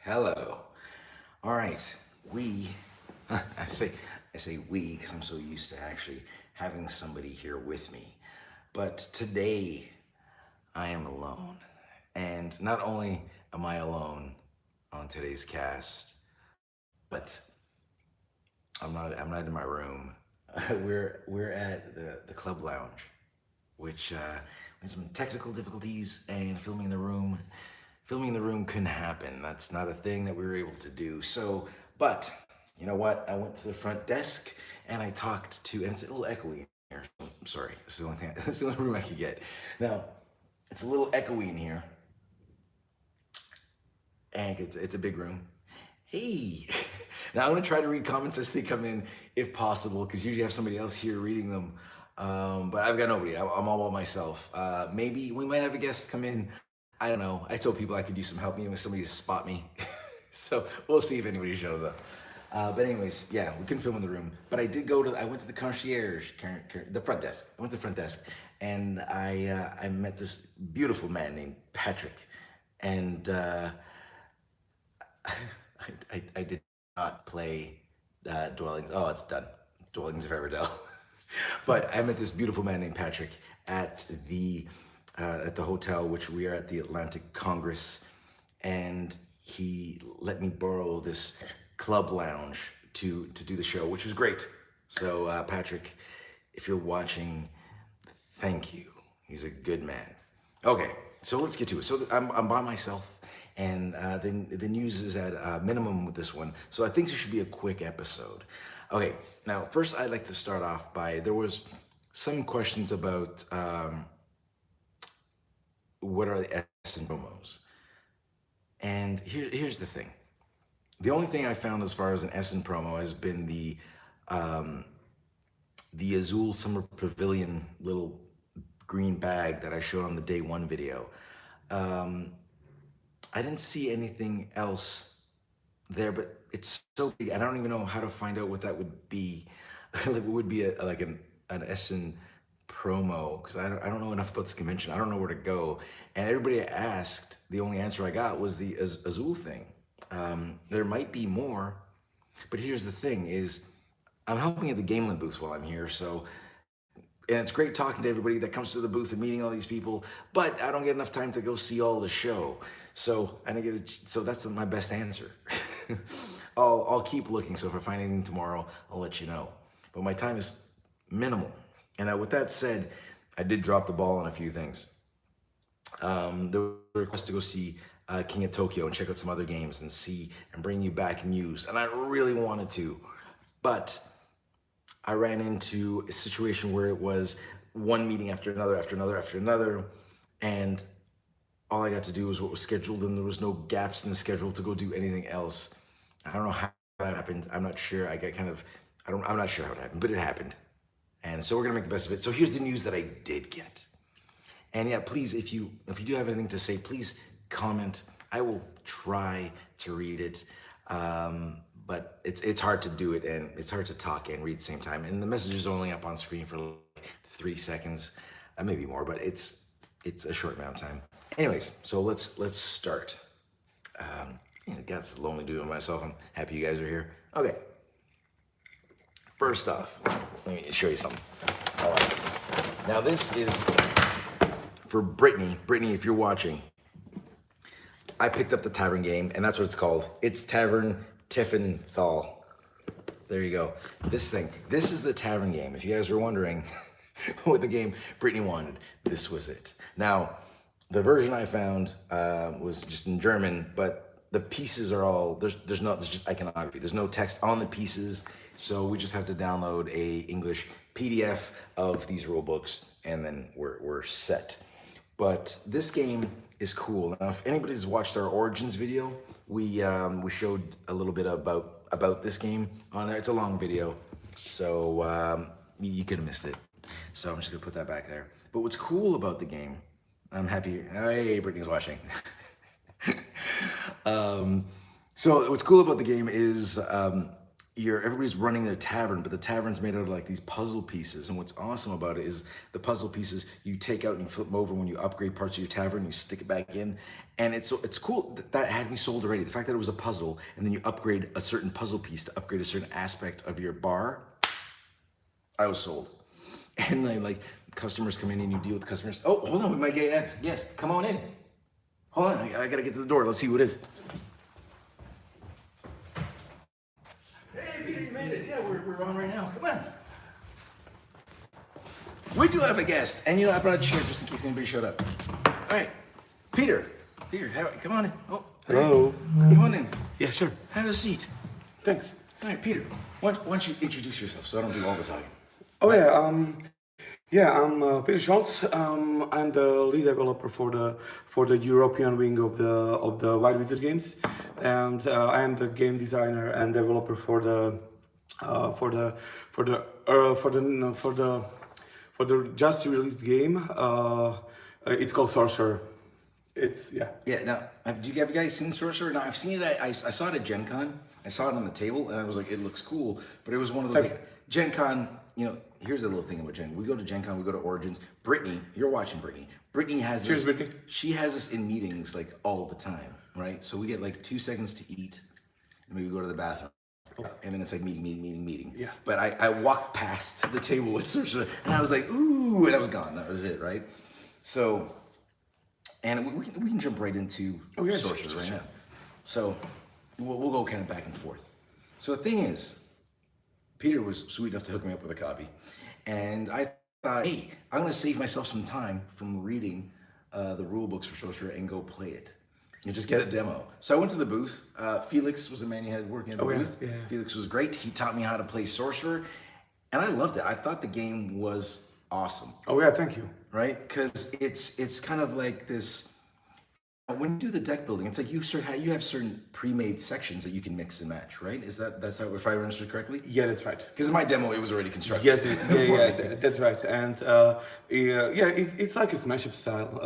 Hello. All right. We, I say we because I'm so used to actually having somebody here with me. But today I am alone. And not only am I alone on today's cast, but I'm not in my room. We're at the club lounge, which had some technical difficulties, and filming in the room couldn't happen. That's not a thing that we were able to do. So, but you know what? I went to the front desk and I talked to, and it's a little echoey in here. I'm sorry. This is the only thing. This is the only room I could get. Now, it's a little echoey in here, and it's a big room. Hey. Now I'm gonna try to read comments as they come in, if possible, because usually I have somebody else here reading them. But I've got nobody. I'm all by myself. Maybe we might have a guest come in. I don't know. I told people I could use some help, with somebody to spot me. So we'll see if anybody shows up. But anyways, yeah, we couldn't film in the room. But I went to the concierge, the front desk. I went to the front desk, and I met this beautiful man named Patrick, and I did not play Dwellings. Oh, it's done. Dwellings of Everdell. But I met this beautiful man named Patrick at the hotel, which we are at the Atlantic Congress, and he let me borrow this club lounge to do the show, which was great. So Patrick, if you're watching, thank you. He's a good man. Okay, so let's get to it. So I'm by myself, and the news is at a minimum with this one. So I think this should be a quick episode. Okay, now first I'd like to start off by, there was some questions about what are the Essen promos. And here's the thing. The only thing I found as far as an Essen promo has been the Azul Summer Pavilion little green bag that I showed on the day one video. I didn't see anything else there, but it's so big. I don't even know how to find out what that would be. Like, it would be an Essen promo, because I don't know enough about this convention. I don't know where to go. And everybody I asked, the only answer I got was the Azul thing. There might be more, but here's the thing is, I'm helping at the Gameland booth while I'm here, so, and it's great talking to everybody that comes to the booth and meeting all these people, but I don't get enough time to go see all the show. So so that's my best answer. I'll keep looking, so if I find anything tomorrow, I'll let you know. But my time is minimal. And with that said, I did drop the ball on a few things. There was a request to go see King of Tokyo and check out some other games and bring you back news. And I really wanted to, but I ran into a situation where it was one meeting after another, and all I got to do was what was scheduled, and there was no gaps in the schedule to go do anything else. I don't know how that happened. I'm not sure. I'm not sure how it happened, but it happened. And so we're gonna make the best of it. So here's the news that I did get. And yeah, please, if you do have anything to say, please comment. I will try to read it, but it's hard to do it, and it's hard to talk and read at the same time. And the message is only up on screen for like 3 seconds, maybe more, but it's a short amount of time. Anyways, so let's start. It's lonely doing it myself. I'm happy you guys are here. Okay. First off, let me show you something. All right. Now this is for Brittany. Brittany, if you're watching, I picked up the Tavern game, and that's what it's called. It's Tavern Tiefenthal. There you go. This is the Tavern game. If you guys were wondering what the game Brittany wanted, this was it. Now, the version I found was just in German, but the pieces are all, there's just iconography. There's no text on the pieces, so we just have to download a English PDF of these rule books, and then we're set. But this game is cool. Now, if anybody's watched our Origins video, we showed a little bit about this game on there. It's a long video, so you could have missed it. So I'm just gonna put that back there. But what's cool about the game, I'm happy. Hey, Brittany's watching. So what's cool about the game is everybody's running their tavern, but the tavern's made out of like these puzzle pieces. And what's awesome about it is the puzzle pieces you take out and you flip them over when you upgrade parts of your tavern, you stick it back in. And it's cool that had me sold already. The fact that it was a puzzle and then you upgrade a certain puzzle piece to upgrade a certain aspect of your bar, I was sold. And then like customers come in and you deal with customers. Oh, hold on, we might get yes, come on in. Hold on, I gotta get to the door. Let's see what it is. Hey, Peter, you made it. Yeah, we're on right now. Come on. We do have a guest, and I brought a chair just in case anybody showed up. All right, Peter, come on in. Oh, hello. Come on in. Yeah, sure. Have a seat. Thanks. All right, Peter, why don't you introduce yourself so I don't do all the talking? Oh yeah, I'm Peter Schultz. I'm the lead developer for the European wing of the White Wizard games, and I am the game designer and developer for the just released game. It's called Sorcerer. Yeah. Now, have you guys seen Sorcerer? No, I've seen it. I saw it at Gen Con. I saw it on the table, and I was like, it looks cool. But it was one of those like Gen Con. Here's a little thing about Gen. We go to Gen Con. We go to Origins. Brittany, you're watching Brittany. Brittany has Cheers, this. Brittany. She has us in meetings like all the time, right? So we get like 2 seconds to eat, and maybe go to the bathroom. And then it's like meeting. Yeah. But I walked past the table with Sorcerer, and I was like, ooh, and I was gone. That was it, right? So, and we can jump right into Sorcerer right now. So we'll go kind of back and forth. So the thing is, Peter was sweet enough to hook me up with a copy, and I thought, hey, I'm gonna save myself some time from reading the rule books for Sorcerer and go play it. You just get a demo. So I went to the booth. Felix was the man you had working at the booth. Yeah. Felix was great. He taught me how to play Sorcerer, and I loved it. I thought the game was awesome. Oh yeah, thank you. Right? Because it's kind of like this. When you do the deck building, it's like you have certain pre-made sections that you can mix and match, right? That's how, if I understood correctly? Yeah, that's right. Because in my demo, it was already constructed. Yes, that's right. And it's like a smash up style.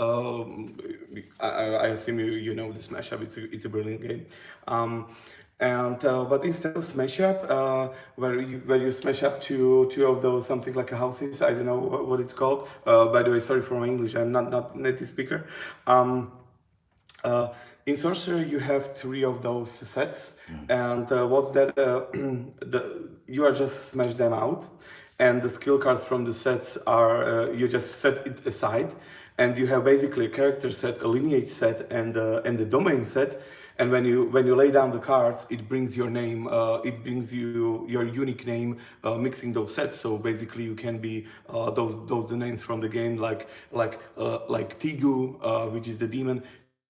I assume you know the smash up. It's a brilliant game. But instead of smash up, where you smash up two of those something like a houses, I don't know what it's called. By the way, sorry for my English. I'm not native speaker. In Sorcerer, you have 3 of those sets, and what's that? You are just smash them out, and the skill cards from the sets are you just set it aside, and you have basically a character set, a lineage set, and the domain set. And when you lay down the cards, it brings your name. It brings you your unique name, mixing those sets. So basically, you can be those the names from the game, like Tigu, which is the demon.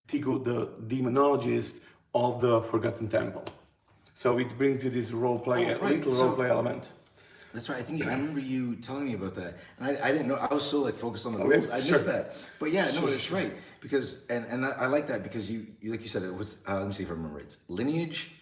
Tigu, the demonologist of the Forgotten Temple. So it brings you this role play element. That's right. I remember you telling me about that, and I didn't know. I was so like focused on the rules. I missed that. But yeah, no, that's right. Because and I like that because you like you said it was. Let me see if I remember. It's lineage,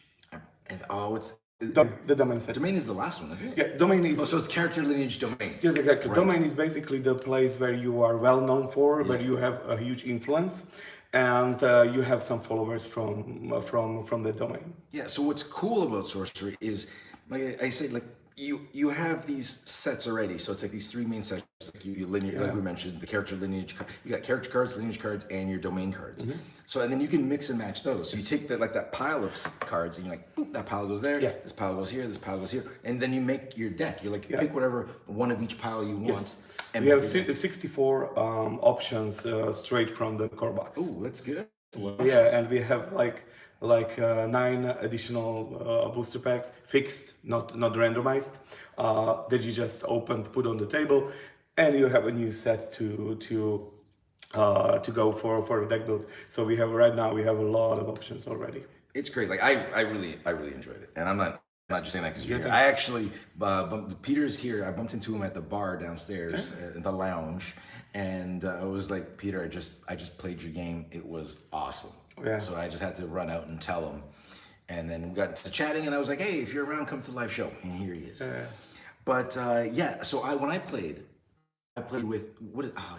and it's the domain set. Domain is the last one, isn't it? Yeah, domain is. Oh, so it's character, lineage, domain. Yes, exactly. Right. Domain is basically the place where you are well known for, where you have a huge influence, and you have some followers from the domain. Yeah. So what's cool about Sorcery is, like I say, like you have these sets already. So it's like these 3 main sets, like you lineage, like we mentioned, the character, lineage. You got character cards, lineage cards, and your domain cards. So and then you can mix and match those. So you take that pile of cards, and you're like, boop, that pile goes there. Yeah. This pile goes here. This pile goes here, and then you make your deck. You're like, pick whatever one of each pile you want. Yes. And we have 64 options straight from the core box. Oh, that's good. Yeah, and we have like 9 additional booster packs, fixed, not randomized, that you just opened, put on the table, and you have a new set to go for a deck build. So we have a lot of options already. It's great. Like I really enjoyed it, and I'm not just saying that because you're here. I actually, Peter's here. I bumped into him at the bar downstairs, in the lounge, and I was like, Peter, I just played your game. It was awesome. Yeah. So I just had to run out and tell him, and then we got to chatting, and I was like, hey, if you're around, come to the live show. And here he is. But so when I played, played with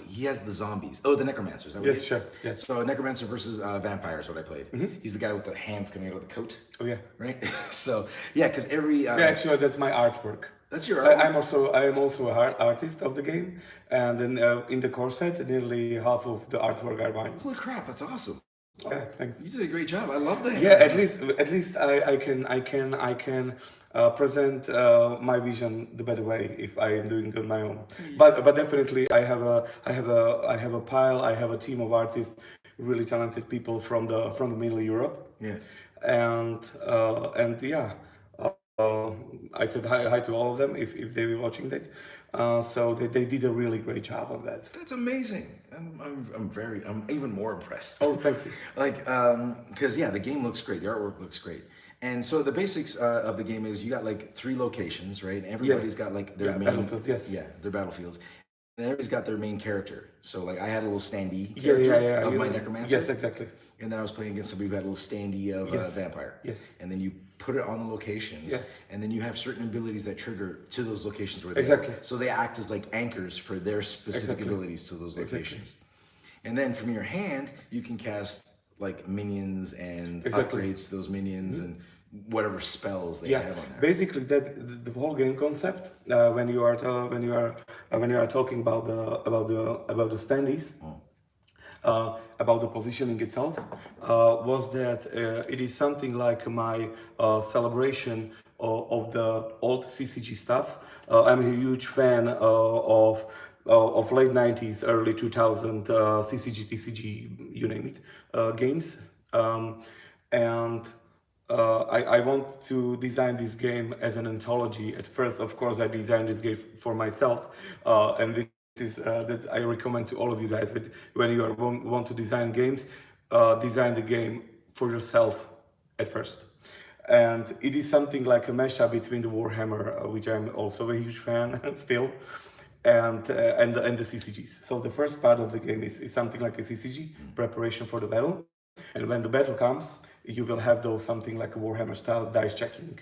he has the zombies. Oh, the necromancer. Is that what it Yes, is? sure. Yes. So necromancer versus vampire is what I played. He's the guy with the hands coming out of the coat. Oh yeah. Right. So yeah, because every Yeah, actually, that's my artwork. that's your artwork. I am also a artist of the game, and then in the core set, nearly half of the artwork are mine. Holy crap, that's awesome. Yeah, thanks. You did a great job. I love that. Yeah, at least I can present my vision the better way if I am doing it on my own. But definitely I have a pile. I have a team of artists, really talented people from the Middle Europe. Yeah. And yeah, I said hi to all of them if they were watching that. So they did a really great job on that. That's amazing. I'm even more impressed. Oh, thank you. Like, because yeah, the game looks great. The artwork looks great. And so the basics of the game is you got like 3 locations, right? Everybody's got like their main battlefields. Yes. Yeah, their battlefields. And everybody's got their main character. So like I had a little standee Yeah, character of my necromancer. Yes, exactly. And then I was playing against somebody who had a little standee of a vampire. Yes. And then you put it on the locations. Yes. And then you have certain abilities that trigger to those locations where they Exactly. are. So they act as like anchors for their specific abilities to those locations. And then from your hand, you can cast like minions and upgrades to those minions and whatever spells they have on there. Basically, that the whole game concept when you are talking about the standees. About the positioning itself was that it is something like my celebration of the old CCG stuff. I'm a huge fan of late 90s, early 2000 CCG, TCG, you name it, games. And I want to design this game as an anthology. At first, of course, I designed this game for myself, and this is that I recommend to all of you guys. But when you want to design games, design the game for yourself at first. And it is something like a mashup between the Warhammer, which I'm also a huge fan still, and the CCGs. So the first part of the game is something like a CCG, preparation for the battle. And when the battle comes, you will have those something like a Warhammer style dice checking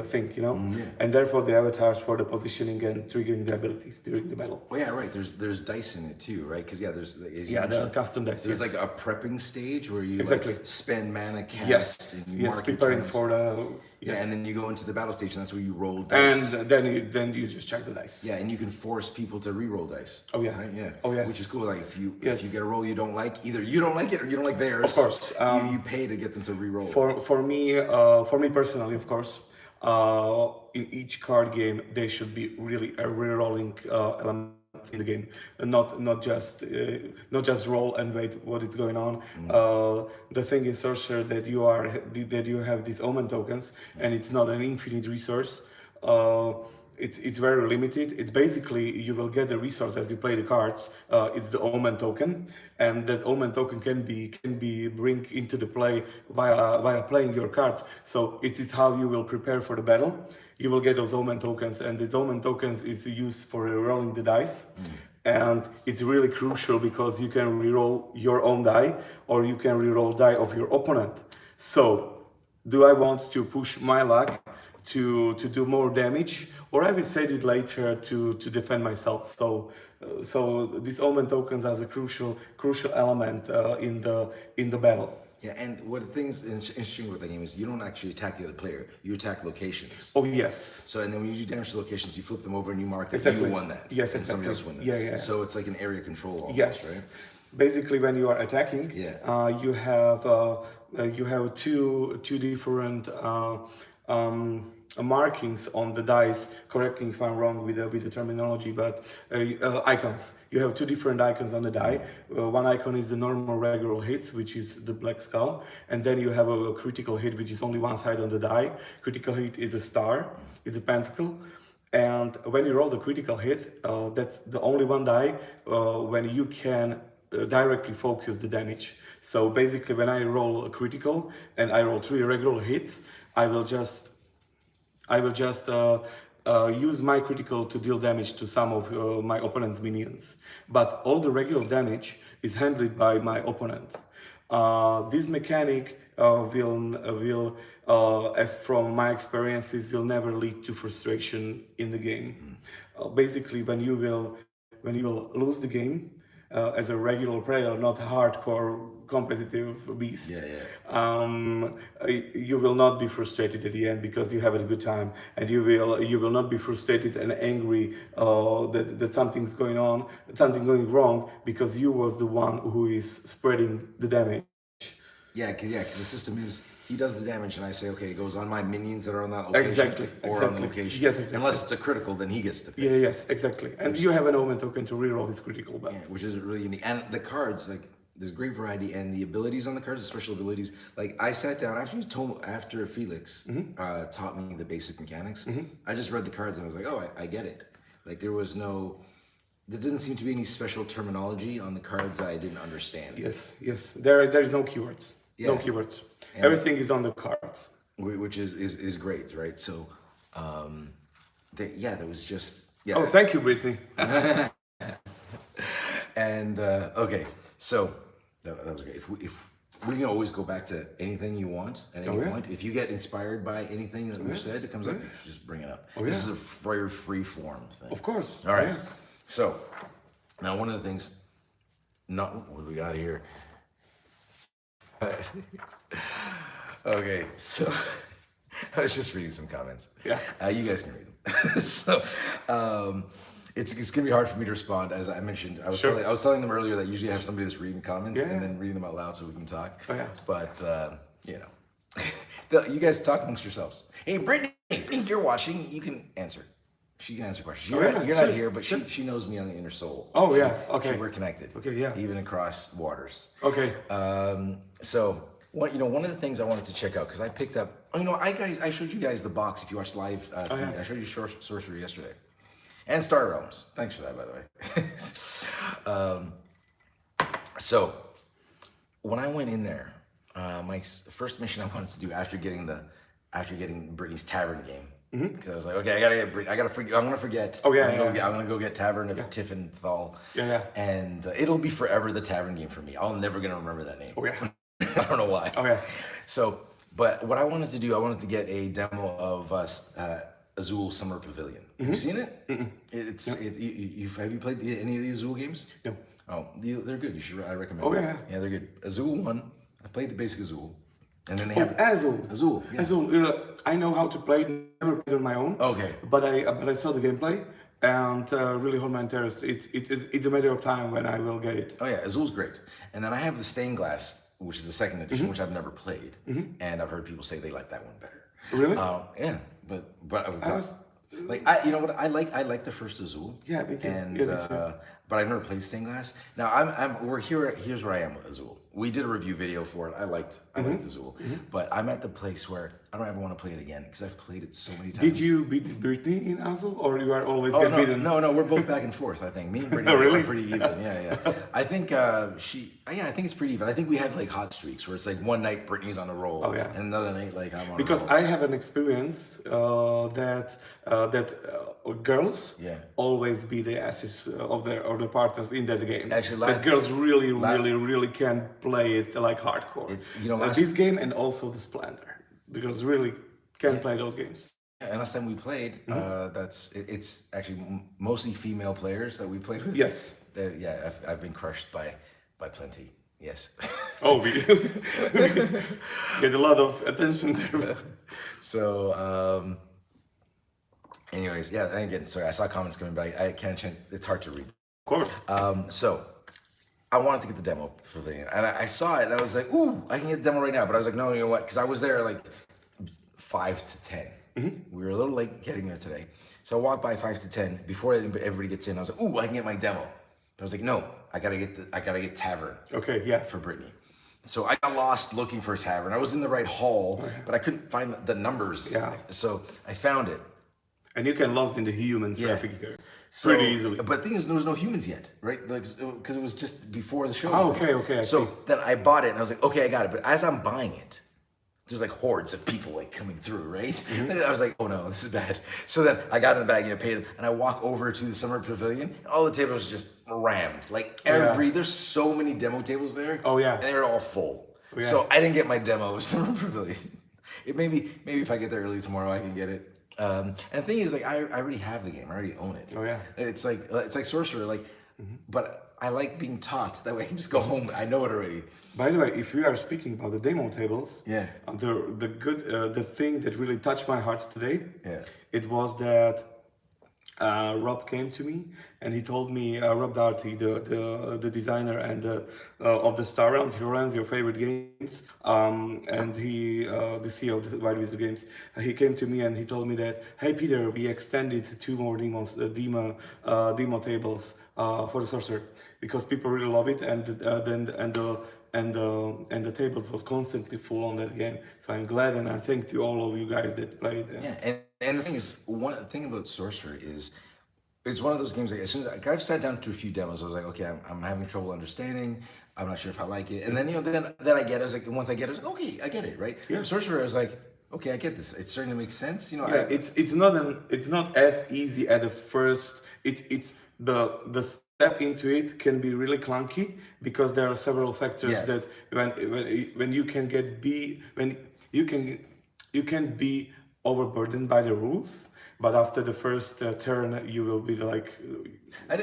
thing, you know, and therefore the avatars for the positioning and triggering the abilities during the battle. Oh yeah, right. There's dice in it too, right? Because there's there are custom dice. There's like a prepping stage where you Exactly. like spend mana cast Yes, and you mark your preparing turns. for the and then you go into the battle stage, and that's where you roll dice. and then you just check the dice. Yeah, and you can force people to re-roll dice. Oh yeah. Right? Yeah. Oh yes. Which is cool. Like if you Yes. get a roll you don't like, either you don't like it or you don't like theirs. Of course. You pay to get them to re-roll. For me personally, of course, in each card game there should be really a re-rolling element in the game, and not just roll and wait what is going on. The thing is also that you have these omen tokens, and it's not an infinite resource. It's very limited. It's basically you will get the resource as you play the cards. It's the omen token, and that omen token can be bring into the play via playing your cards. So it is how you will prepare for the battle. You will get those omen tokens, and the omen tokens is used for rolling the dice. And it's really crucial because you can reroll your own die, or you can reroll die of your opponent. So, do I want to push my luck to do more damage, or I will save it later to defend myself? So these omen tokens are a crucial element in the battle. Yeah, and what the thing is interesting with the game is you don't actually attack the other player. You attack locations. Oh yes. So and then when you do damage to locations, you flip them over and you mark that Exactly. you won that. Yes, and somebody else exactly. won that. Yeah. So it's like an area control almost, Yes. right? Basically, when you are attacking, you have two different markings on the dice. Correct me if I'm wrong with the terminology, but icons. You have two different icons on the die. One icon is the normal regular hits, which is the black skull, and then you have a critical hit, which is only one side on the die. Critical hit is a star, it's a pentacle. And when you roll the critical hit, that's the only one die when you can directly focus the damage. So basically, when I roll a critical and I roll 3 regular hits, I will just use my critical to deal damage to some of my opponent's minions. But all the regular damage is handled by my opponent. This mechanic will as from my experiences, will never lead to frustration in the game. Basically, when you will when you will lose the game as a regular player, not a hardcore competitive beast. Yeah, yeah. You will not be frustrated at the end because you have a good time, and you will not be frustrated and angry that something's going on, something going wrong because you was the one who is spreading the damage. Because the system is he does the damage, and I say, okay, it goes on my minions that are on that location, or on the location. Yes, exactly. Unless it's a critical, then he gets to pick. Yeah, yes, exactly. And you have an omen token to reroll his critical back. Yeah, which is really unique. And the cards, like, there's great variety, and the abilities on the cards, the special abilities. Like, I sat down after Felix taught me the basic mechanics. I just read the cards and I was like, oh, I get it. Like, there didn't seem to be any special terminology on the cards that I didn't understand. Yes. There is no keywords. Yeah. No keywords. And everything is on the cards. Which is great, right? So, there was just... Yeah. Oh, thank you, Brittany. And, okay, so that was great. If we can always go back to anything you want at any point. If you get inspired by anything that we've said, it comes up, you should just bring it up. This is a very free form thing. Of course. All right. Yes. So, now one of the things, what do we got here? Okay, so I was just reading some comments. Yeah. You guys can read them. So, it's gonna be hard for me to respond, as I mentioned. I was telling them earlier that usually I have somebody that's reading the comments and then reading them out loud so we can talk. Oh, yeah. But you guys talk amongst yourselves. Hey, Brittany, if you're watching, you can answer. She can answer questions. You're not here, but she knows me on the inner soul. Oh yeah. Okay. We're connected. Okay. Yeah. Even across waters. Okay. So one of the things I wanted to check out, because I picked up, I showed you guys the box if you watched live feed. Yeah. I showed you Sorcery yesterday, and Star Realms. Thanks for that, by the way. So when I went in there, my first mission I wanted to do after getting Brittany's Tavern game. Because I was like, okay, I'm gonna forget. Oh yeah, I'm gonna go get Tavern of Tiffenthal. Yeah. And it'll be forever the Tavern game for me. I'm never gonna remember that name. Oh yeah. I don't know why. Oh yeah. So, but what I wanted to do, I wanted to get a demo of Azul Summer Pavilion. Have you seen it? Have you played any of the Azul games? No. Oh, they're good. I recommend. Oh them. yeah. Yeah, they're good. Azul 1. I played the basic Azul. And then they have Azul. Yeah. Azul. I know how to play it. Never played on my own. Okay. But I saw the gameplay and really hold my interest. It's a matter of time when I will get it. Oh yeah, Azul's great. And then I have the Stained Glass, which is the second edition, which I've never played, and I've heard people say they like that one better. Really? Yeah, but I like the first Azul. Yeah, me too. And Yeah, me too. but I've never played Stained Glass. Now here's where I am with Azul. We did a review video for it. I liked Azul, but I'm at the place where I don't ever want to play it again because I've played it so many times. Did you beat Brittany in Azul, or you are always Oh, get beaten? no, we're both back and forth. I think me and Brittany really? are pretty even. Yeah. I think I think it's pretty even. I think we have like hot streaks where it's like one night Brittany's on a roll, Oh, yeah. and another night like I'm on. Because a roll. I have an experience that girls always be the asses of the partners in that game. Actually, that girls really can play it like hardcore. It's this game and also the Splendor. The girls really can play those games. And last time we played, it's actually mostly female players that we played with. Yes. I've been crushed by plenty. Yes. Oh, we get a lot of attention there. So, anyways, and again, sorry, I saw comments coming, but I can't change. It's hard to read. Of course. So I wanted to get the demo for the thing, and I saw it, and I was like, ooh, I can get the demo right now. But I was like, no, you know what? Because I was there like 5 to 10. We were a little late getting there today. So I walked by 5 to 10 before everybody gets in. I was like, ooh, I can get my demo. But I was like, no, I gotta get Tavern. Okay, yeah. For Brittany. So I got lost looking for a Tavern. I was in the right hall, but I couldn't find the numbers. Yeah. So I found it. And you can lost in the human traffic here. So, pretty easily. But the thing is, there was no humans yet, right? Like, because it was just before the show. Oh, okay. I see. Then I bought it, and I was like, okay, I got it. But as I'm buying it, there's like hordes of people like coming through, right? Then I was like, oh no, this is bad. So then I got in the bag and I paid them, and I walk over to the summer pavilion, and all the tables are just rammed. Like there's so many demo tables there. Oh yeah. And they're all full. Yeah. So I didn't get my demo of summer pavilion. Maybe if I get there early tomorrow, I can get it. And the thing is, like, I already have the game. I already own it. Oh, yeah. It's like Sorcerer. Like, but I like being taught. That way, I can just go home. I know it already. By the way, if we are speaking about the demo tables, Yeah. The thing that really touched my heart today, Yeah. it was that Rob came to me and he told me, Rob Darty, the designer and of the Star Realms, he runs your favorite games, and he the CEO of the Wild Wizard Games. He came to me and he told me that, hey Peter, we extended two more demo tables for the sorcerer because people really love it, and the tables was constantly full on that game. So I'm glad, and I thank to all of you guys that played. Yeah, and the thing is, one thing about Sorcerer is, it's one of those games. Like, as soon as I've sat down to a few demos, I was like, okay, I'm having trouble understanding. I'm not sure if I like it. And then then I get it. I was like, once I get it, I was like, okay, I get it, right? Yeah. Sorcerer, I was like, okay, I get this. It's starting to make sense. Yeah, it's not as easy at the first. It's the step into it can be really clunky because there are several factors Yeah. that when you can when you can be overburdened by the rules, but after the first turn you will be like. I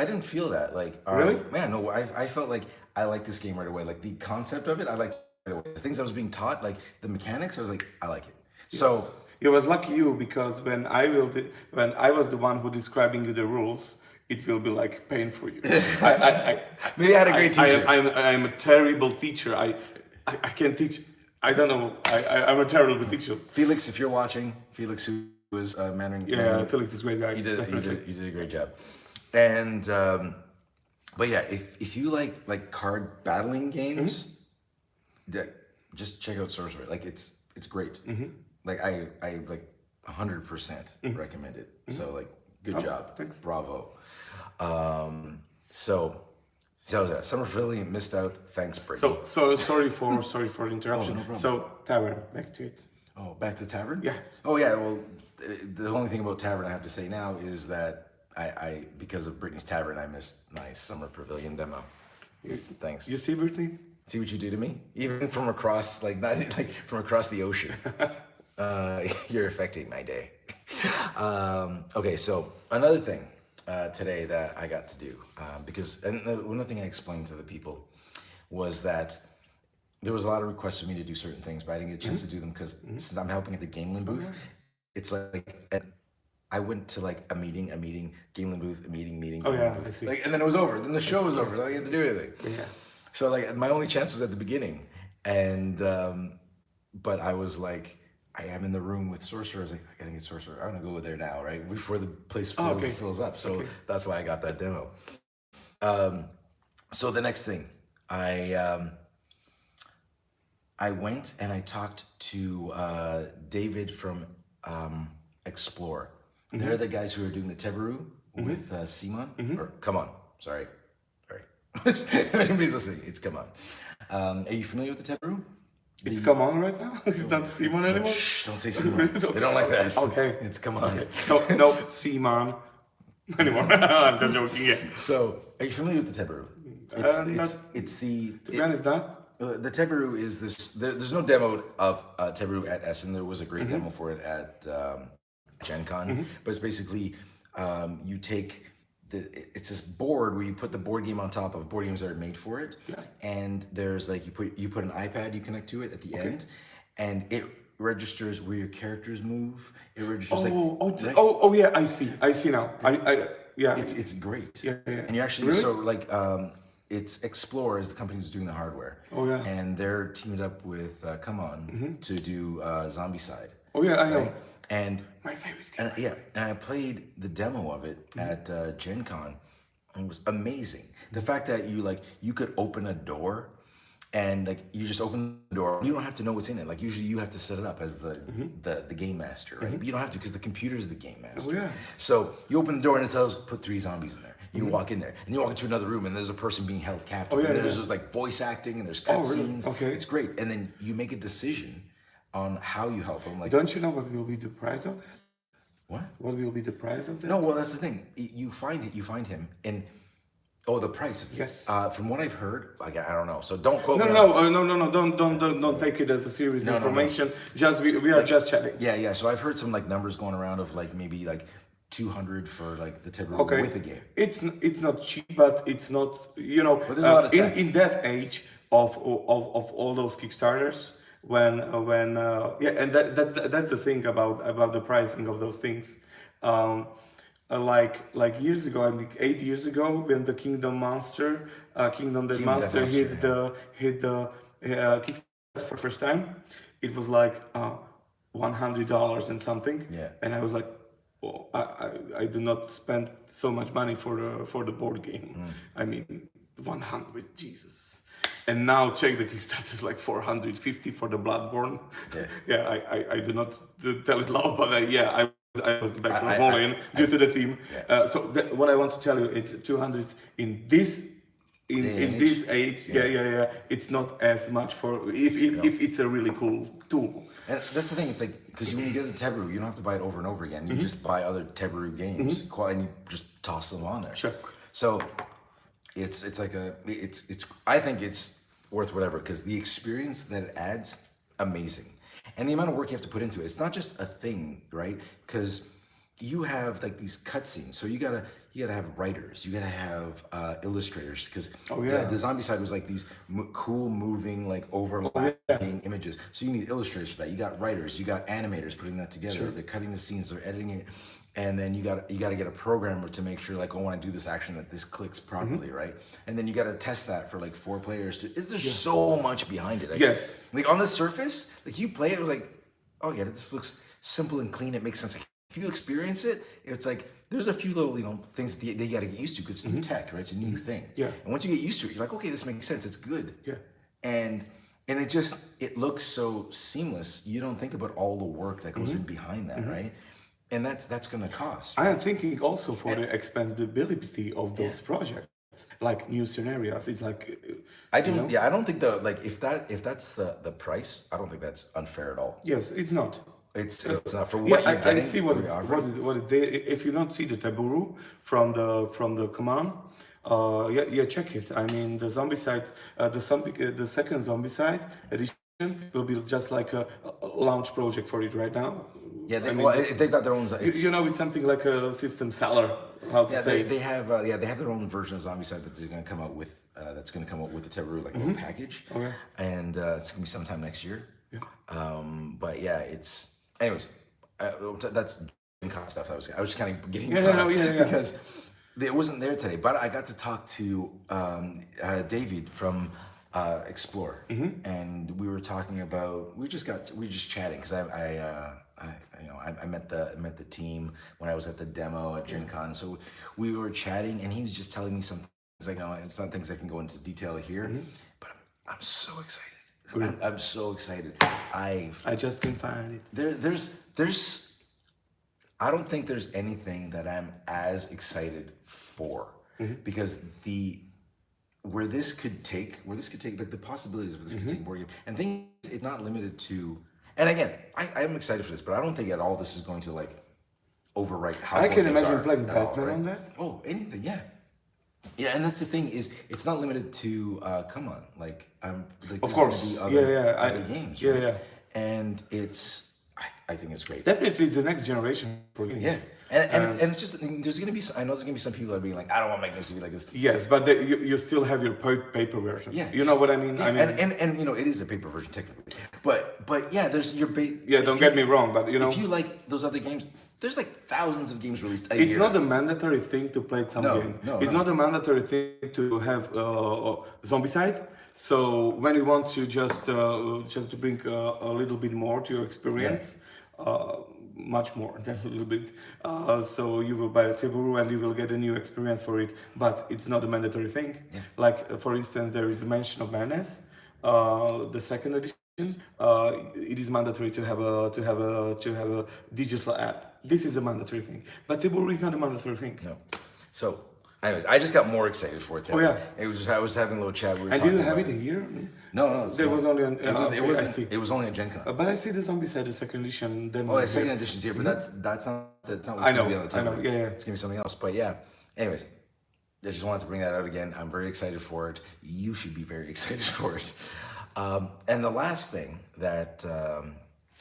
didn't feel that. Like, Really? man, no. I felt like I liked this game right away. Like, the concept of it, I like right away. The things I was being taught, like the mechanics, I was like, I like it. So It was lucky you because when I was the one who describing you the rules, it will be like pain for you. maybe I had a great teacher. I am a terrible teacher. I can't teach. I don't know. I'm a terrible teacher. Felix, if you're watching, Felix, who was Mandarin. Yeah, Felix is a great guy. You did a great job. And but yeah, if you like card battling games, just check out Sorcerer. Like, it's great. Like, I like 100% recommend it. So, like, good job. Thanks. Bravo. So yeah, Summer Pavilion missed out. Thanks, Brittany. So sorry for the interruption. no problem. So Tavern, back to it. Oh, back to Tavern? Yeah. Oh, yeah. Well, the only thing about Tavern I have to say now is that I because of Brittany's Tavern, I missed my Summer Pavilion demo. Thanks. You see, Brittany? See what you do to me? Even from across, from across the ocean. You're affecting my day. Okay, so another thing today that I got to do, one thing I explained to the people was that there was a lot of requests for me to do certain things, but I didn't get a chance to do them because since I'm helping at the Gamelin booth, it's like I went to like a meeting, Gamelin booth, a meeting. Oh, Gamelin yeah, booth. I see. Like, and then it was over. Then the show was over. Then I didn't get to do anything. Yeah. So like my only chance was at the beginning, and but I was like, I am in the room with Sorcerer. I was like, I gotta get Sorcerer. I'm gonna go there now, right before the place fills up. So that's why I got that demo. So the next thing, I went and I talked to David from Explore. They're the guys who are doing the Tebaru with Simon. Or come on, sorry. If anybody's listening, it's come on. Are you familiar with the Tebaru? It's come on right now? It's not Simon anymore? Shh, don't say Simon. They don't like that. Okay. It's come on. Okay. So, no, Simon anymore. I'm just joking, yeah. So, are you familiar with the Tebaru? To be honest, not. The Tebaru is this. There's no demo of Tebaru at Essen. There was a great demo for it at Gen Con, but it's basically you take it's this board where you put the board game on top of board games that are made for it, and there's like you put an iPad you connect to it at the end, and it registers where your characters move. It registers yeah, I see now. Yeah. It's great. Yeah. And you actually it's Explore is the company who's doing the hardware. Oh yeah. And they're teamed up with Come On to do Zombicide. Oh yeah, I know. Right? And my favorite game. And I played the demo of it at Gen Con, and it was amazing. The fact that you could open a door, and like you just open the door, you don't have to know what's in it. Like usually you have to set it up as the game master, right? But you don't have to because the computer is the game master. Oh yeah. So you open the door and it tells put 3 zombies in there. You walk in there and you walk into another room and there's a person being held captive. And there's just like voice acting and there's cutscenes. Really? Okay. It's great. And then you make a decision on how you help them. Like, don't you know what will be the price of that? What? What will be the price of that? No, well that's the thing. You find him and Oh, the price. Yes. From what I've heard, again, I don't know. So don't quote No, me. no. Don't take it as a serious No. information. Just we are just chatting. Yeah. So I've heard some like numbers going around of like maybe like 200 for like the Tibu Okay. with a game. It's not cheap, but it's not, you know, But there's a lot of tech. in that age of all those Kickstarters, yeah, and that's the thing about the pricing of those things. Like years ago, I think 8 years ago, when the Kingdom Death Master hit the Kickstarter for the first time, it was like $100 and something. Yeah. And I was like, well, I do not spend so much money for the board game. I mean, 100, Jesus. And now check the Kickstarter is like 450 for the Bloodborne. Yeah, I do not tell it loud, but I was the back of volume due to the theme. Yeah. So what I want to tell you, it's 200 in this this age. Yeah. It's not as much for if it's a really cool tool. And that's the thing. It's like because when you get the Tebu, you don't have to buy it over and over again. You just buy other Tebu games and you just toss them on there. Sure. So it's like it's I think it's worth whatever because the experience that it adds, amazing. And the amount of work you have to put into it, it's not just a thing, right? Because you have like these cutscenes, so you gotta have writers, you gotta have illustrators, because the zombie side was like these cool moving like overlapping images. So you need illustrators for that. You got writers, you got animators putting that together. Sure. They're cutting the scenes, they're editing it, and then you got to get a programmer to make sure like, oh, when I do this action that this clicks properly, right? And then you got to test that for like 4 players. There's so much behind it. Yes. Like on the surface, like you play it, it was like, oh yeah, this looks simple and clean. It makes sense. Like, if you experience it, it's like there's a few little things that they got to get used to because it's new tech, right? It's a new thing. Yeah. And once you get used to it, you're like, okay, this makes sense. It's good. Yeah. And it looks so seamless. You don't think about all the work that goes in behind that, right? And that's going to cost. I am thinking also for the expandability of those projects, like new scenarios. It's like I don't think if that's the price, I don't think that's unfair at all. Yes, it's not. It's not for what you're getting. I see what they. If you don't see the Taburu from the command, check it. I mean, the zombie side, the second zombie side edition will be just like a launch project for it right now. Yeah, they've got their own. It's something like a system seller. How to say? They have their own version of Zombicide that they're going to come out with. That's going to come out with the Teru like little package. Okay. And it's going to be sometime next year. Yeah. But yeah, it's anyways. That's stuff. I was just kind of getting because it wasn't there today. But I got to talk to David from Explore, and we were talking about we were just chatting because I met the team when I was at the demo at Gen Con. So we were chatting and he was just telling me some things like, it's not things I can go into detail here, but I'm so excited. I'm so excited. I just can find it. There's I don't think there's anything that I'm as excited for because where this could take like the possibilities of this could take board game and things it's not limited to. And again, I'm excited for this, but I don't think at all this is going to like overwrite how I can imagine playing Batman on that. Oh, anything, yeah. Yeah, and that's the thing is it's not limited to come on, like of course, other games, right? Yeah. And I think it's great. Definitely, it's the next generation for games. Yeah, and it's just there's gonna be I know there's gonna be some people that are being like I don't want my games to be like this. Yes, but you still have your paper version. Yeah, you know what I mean. Yeah, and it is a paper version technically, but yeah, there's your don't get me wrong, but if you like those other games, there's like thousands of games released a year. It's year. Not a mandatory thing to play some game. It's not a mandatory thing to have Zombicide. So when you want to just to bring a little bit more to your experience. Much more than a little bit. So you will buy a Tiburu and you will get a new experience for it, but it's not a mandatory thing. Yeah. Like for instance, there is a Mansion of Madness, the second edition. It is mandatory to have a digital app. This is a mandatory thing, but Tiburu is not a mandatory thing. No. So. Anyways, I just got more excited for it today. Oh yeah. It was just I was having a little chat. And did you have it here? No. There was only it was only a Gen Con. But I see the Zombicide, the second edition. The second edition's here, but that's not what's gonna be on the table. I know. Yeah. It's gonna be something else. But yeah. Anyways, I just wanted to bring that out again. I'm very excited for it. You should be very excited for it. And the last thing that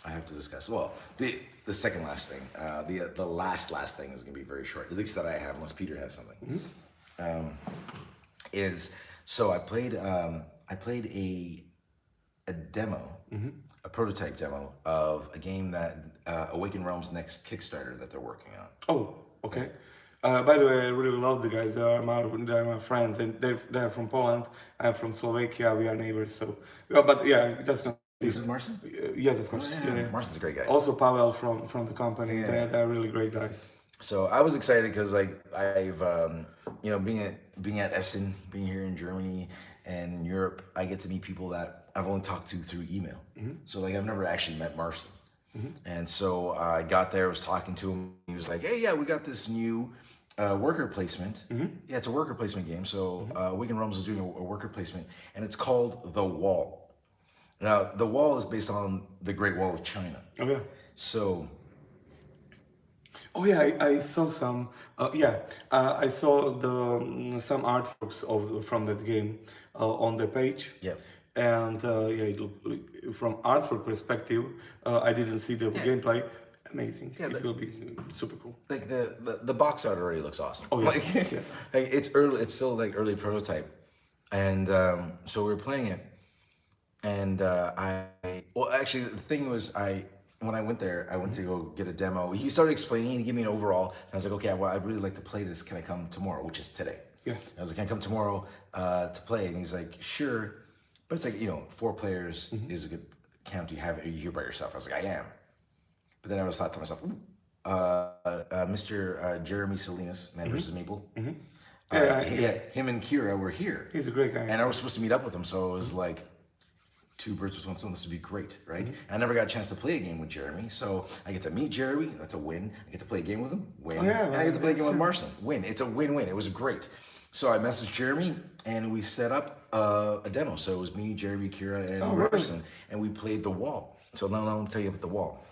I have to discuss, well, the second last thing, the last thing is going to be very short, at least that I have, unless Peter has something. Is so I played a demo, a prototype demo of a game that Awaken Realms' next Kickstarter that they're working on. Oh, okay. By the way, I really love the guys. They're my friends, and they're from Poland. I'm from Slovakia. We are neighbors. So, yeah, but yeah, just You from Marson? yes, of course. Oh, Yeah, yeah. yeah. Marson's a great guy. Also, Pavel from the company. Yeah. They're really great guys. So I was excited because like I've being at Essen, being here in Germany and in Europe, I get to meet people that I've only talked to through email. So like I've never actually met Marson. And so I got there, was talking to him. He was like, "Hey, yeah, we got this new worker placement. Yeah, it's a worker placement game. So Wigan Realms is doing a worker placement, and it's called The Wall. Now, The Wall is based on the Great Wall of China. Oh yeah. So Oh yeah, I saw some. I saw some artworks from that game on their page. yeah, And it looked from artwork perspective, I didn't see the gameplay. Amazing. Yeah, It will be super cool. like the box art already looks awesome. Oh, yeah. Like, Yeah. like it's early. It's still like early prototype, and so we were playing it, and actually the thing was when I went there, I went to go get a demo. He started explaining and he gave me an overall. And I was like, okay, well, I'd really like to play this. Can I come tomorrow? Which is today. Yeah. I was like, can I come tomorrow to play? And he's like, sure. But it's like, 4 players is a good count. You have it. Are you here by yourself? I was like, I am. But then I was thought to myself, Mr. Jeremy Salinas, Man vs. Maple. Him and Kira were here. He's a great guy. And I was supposed to meet up with him. So it was like 2 birds with 1 stone. This would be great, right? I never got a chance to play a game with Jeremy. So I get to meet Jeremy. That's a win. I get to play a game with him. Win. And I get to play a game with Marson. Win. It's a win-win. It was great. So I messaged Jeremy and we set up a demo. So it was me, Jeremy, Kira, and Marson. And we played The Wall. So now I'll tell you about The Wall.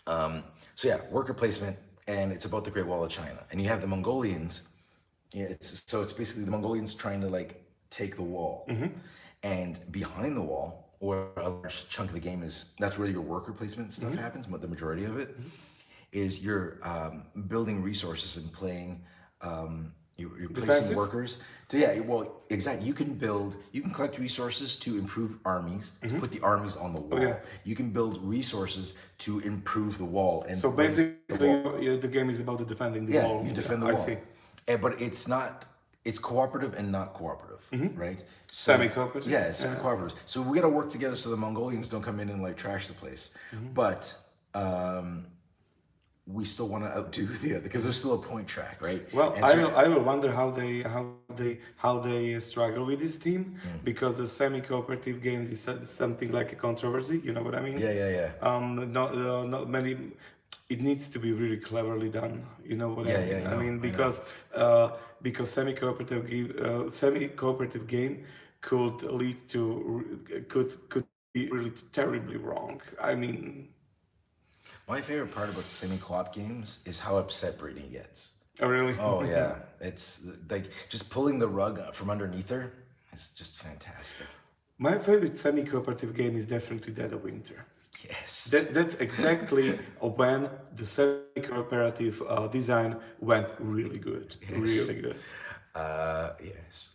So yeah, worker placement, and it's about the Great Wall of China. And you have the Mongolians. Yeah, it's basically the Mongolians trying to like take the wall. And behind the wall, or a large chunk of the game that's where your worker placement stuff happens, but the majority of it is you're building resources and playing you're placing workers to exactly. You can collect resources to improve armies, to put the armies on the wall. You can build resources to improve the wall. And so basically the game is about defending the wall. You defend the wall. I see. But it's cooperative and not cooperative, right? Semi-cooperative? Yeah, it's semi-cooperative. So we got to work together so the Mongolians don't come in and like trash the place. But we still want to outdo because there's still a point track, right? Well, and I will wonder how they struggle with this team because the semi-cooperative games is something like a controversy. You know what I mean? Yeah. Not many. It needs to be really cleverly done. You know what I mean? I mean because semi-cooperative game could lead to could be really terribly wrong. I mean. My favorite part about semi-co-op games is how upset Brittany gets. Oh, really? Oh, yeah. It's like just pulling the rug from underneath her is just fantastic. My favorite semi-cooperative game is definitely Dead of Winter. Yes. That's exactly when the semi-cooperative design went really good. Yes. Really good. Yes.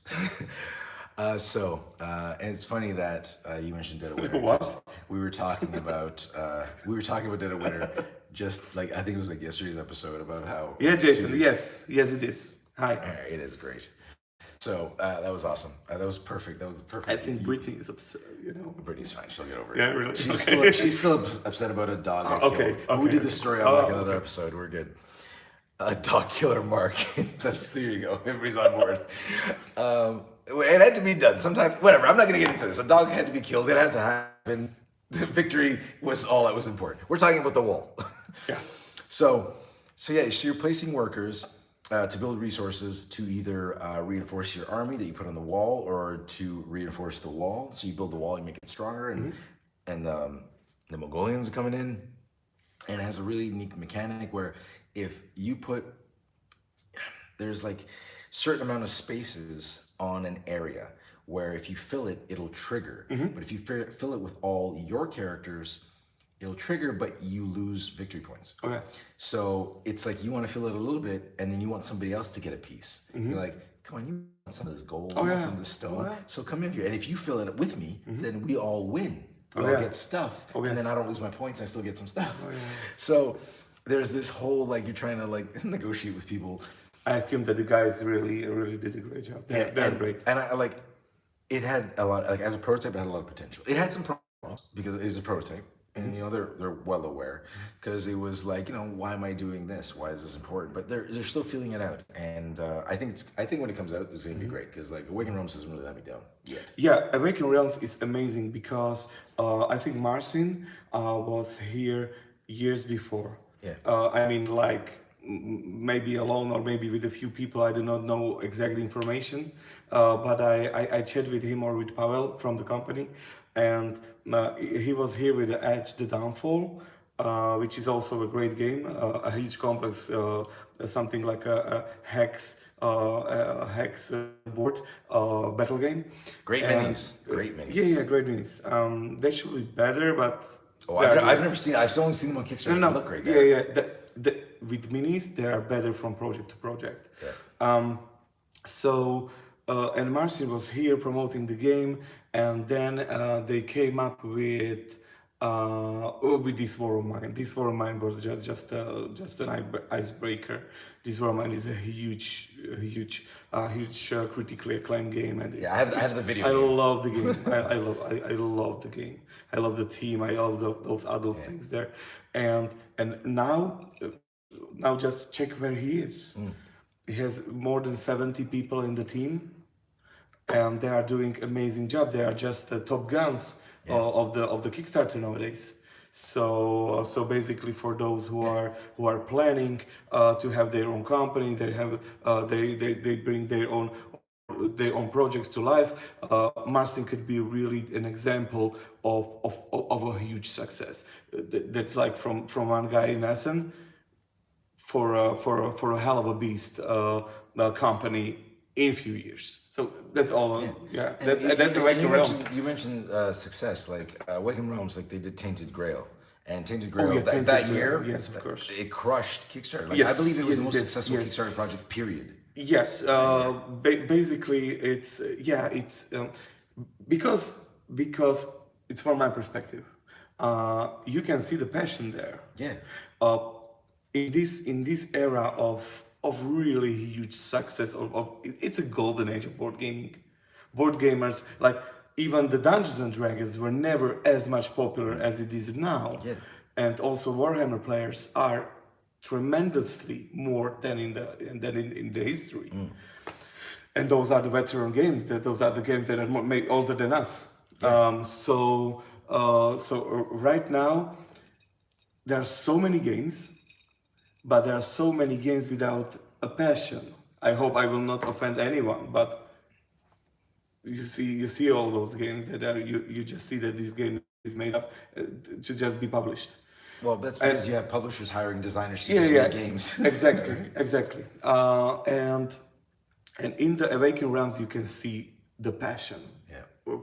And it's funny that you mentioned Dead of Winter. What? We were talking about Dead of Winter, just like I think it was like yesterday's episode about how. Yeah, Jason. Yes, it is. Hi. It is great. So that was awesome. That was perfect. That was the perfect. I think Brittany is upset. Brittany's fine. She'll get over it. Yeah, really. She's still upset about a dog. Okay. We did the story on like another episode. We're good. A dog killer Mark. There you go. Everybody's on board. It had to be done. Sometimes, whatever. I'm not going to get into this. A dog had to be killed. It had to happen. The victory was all that was important. We're talking about the wall. Yeah. So you're placing workers to build resources to either reinforce your army that you put on the wall, or to reinforce the wall. So you build the wall, you make it stronger, and the Mongolians are coming in, and it has a really unique mechanic where if you put, there's like certain amount of spaces on an area where if you fill it, it'll trigger. But if you fill it with all your characters, it'll trigger, but you lose victory points. Okay. So it's like you want to fill it a little bit, and then you want somebody else to get a piece. You're like, come on, you want some of this gold, you want some of this stone. So come in here, and if you fill it with me, then we all win. We all get stuff, and then I don't lose my points. I still get some stuff. So there's this whole like you're trying to like negotiate with people. I assume that the guys really did a great job. They're great. And I like it had a lot like as a prototype, it had a lot of potential. It had some problems because it was a prototype. And they're well aware because it was like why am I doing this? Why is this important? But they're still feeling it out, and I think when it comes out it's going to be great because like Awaken Realms doesn't really let me down yet. Yeah, Awaken Realms is amazing because I think Marcin was here years before. Yeah. I mean, like maybe alone or maybe with a few people. I do not know exact information, but I chat with him or with Pavel from the company, and he was here with the Edge the Downfall, which is also a great game, a huge complex, something like a hex board battle game. Great minis. Great minis. Yeah, great minis. They should be better, but I've never seen. I've only seen them on Kickstarter. no, They look great. yeah. With minis, they are better from project to project. Yeah. And Marcin was here promoting the game, and then they came up with this War of Mine. This War of Mine was just an icebreaker. This War of Mine is a huge critically acclaimed game, and I have the video. I love the game. I love the game. I love the team. I love those adult things there, and now just check where he is. He has more than 70 people in the team, and they are doing amazing job. They are just the top guns of the Kickstarter nowadays. So basically, for those who are planning to have their own company, they bring their own projects to life. Marcin could be really an example of a huge success. That's like from one guy in Essen for a hell of a beast company in a few years. So that's all. That's Awaken Realms. You mentioned success, like Awaken Realms, like they did Tainted Grail, and Tainted Grail Tainted that Grail, year, yes, of course, it crushed Kickstarter. Like, yes, I believe it was the most yes, successful yes. Kickstarter project. Period. Yes, basically it's because it's from my perspective. You can see the passion there. Yeah. In this era of really huge success it's a golden age of board gaming. Board gamers, like even the Dungeons and Dragons were never as much popular as it is now. Yeah. And also Warhammer players are tremendously more than in the history. And those are the veteran games. Those are the games that are older than us. Yeah. So right now there are so many games, but there are so many games without a passion. I hope I will not offend anyone, but you see all those games that are you just see that this game is made up to just be published. Well, that's because you have publishers hiring designers to just make games. Exactly. And in the Awaken Realms, you can see the passion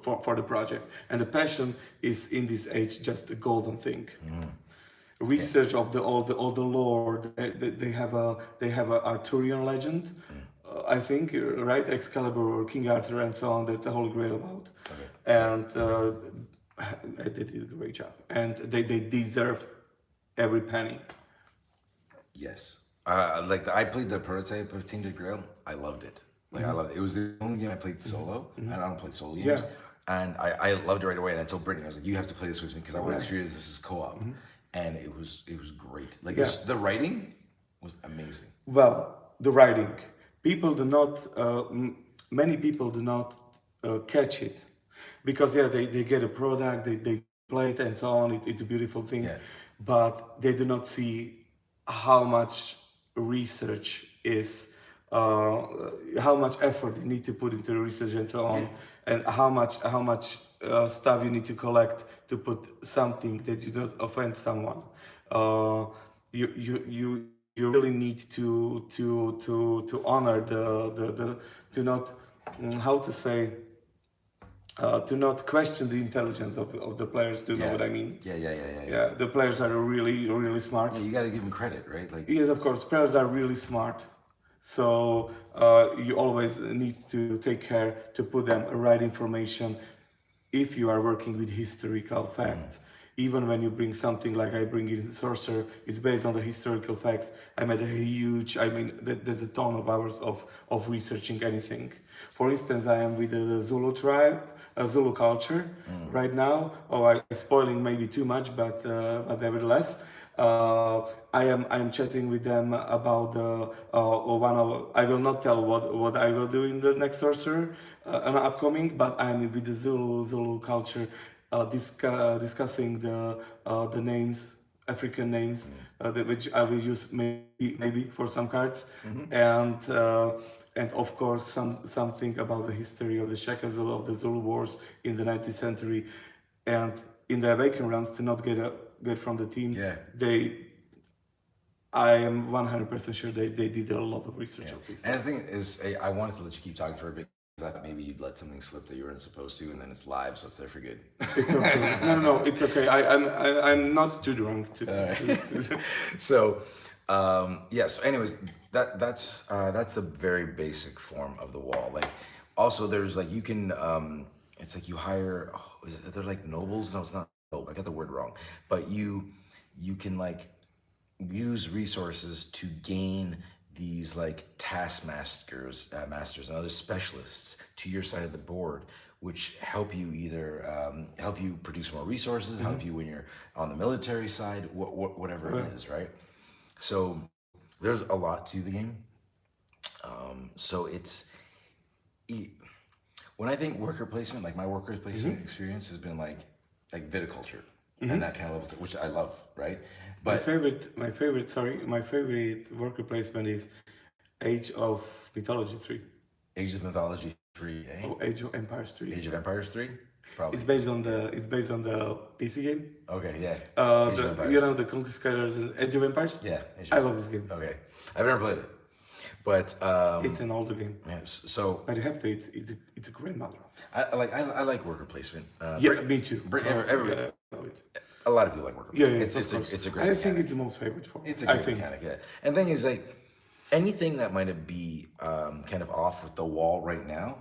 for the project, and the passion is in this age just a golden thing. Research of all the lore. They have a Arthurian legend, I think, right? Excalibur or King Arthur and so on. That's the whole grail about. Okay. And they did a great job, and they deserve every penny. Yes. Like I played the prototype of Tainted Grail. I loved it. Like I loved it. It was the only game I played solo, and I don't play solo games. Yeah. And I loved it right away. And I told Brittany, I was like, "You have to play this with me because I want to experience this as co-op." And it was great. Like the writing was amazing. Well, the writing, people do not. Many people do not catch it, because they get a product, they play it and so on. It's a beautiful thing, but they do not see how much research is, how much effort you need to put into research and so on, and how much stuff you need to collect to put something that you don't offend someone. You you really need to honor the to not how to say to not question the intelligence of the players. Do you know Yeah. what I mean? Yeah. Yeah, the players are really smart. Yeah, you got to give them credit, right? Like, Yes, of course, players are really smart. So you always need to take care to put them right information if you are working with historical facts. Even when you bring something like I bring in Sorcerer, it's based on the historical facts. I made a huge, I mean, there's a ton of hours of researching anything. For instance, I am with the Zulu tribe, Zulu culture right now. Oh, I'm spoiling maybe too much, but nevertheless. I am chatting with them about the one of. I will not tell what I will do in the next sorcerer, an upcoming, but I'm with the Zulu culture, discussing the names, African names, which I will use maybe for some cards, and of course something about the history of the Shaka Zulu of the Zulu Wars in the 19th century, and in the Awaken rounds to not get from the team. Yeah. I am 100% sure they did a lot of research of this. And the thing is, I wanted to let you keep talking for a bit. I thought maybe you'd let something slip that you weren't supposed to, and then it's live, so it's there for good. It's okay. No, it's okay. I'm not too drunk to. So, yeah. So, anyways, that's the very basic form of the wall. Like, also there's like you can, it's like you hire. Oh, they're like nobles? No, it's not. Oh, I got the word wrong. But you can like use resources to gain these like taskmasters, masters and other specialists to your side of the board, which help you either help you produce more resources, help you when you're on the military side, whatever it is, right? So there's a lot to the game. So it's when I think worker placement, like my worker placement experience has been like viticulture and that kind of level, which I love, right? But my favorite worker placement is Age of Mythology 3. Age of Mythology 3, eh? Oh, Age of Empires 3. Age of Empires 3? Probably. It's based on the PC game. Okay, yeah. Age of Empires. You know the Conquistadors and Age of Empires. Yeah, I love this game. Okay, I've never played it, but it's an older game. yes. So But you have to. It's a grandmother. I like worker placement. Yeah, me too. Everybody. Love it. A lot of people like worker placement. It's a great. I think it's the most favorite form. It's a great mechanic, yeah. And the thing is, like, anything that might be kind of off with the wall right now,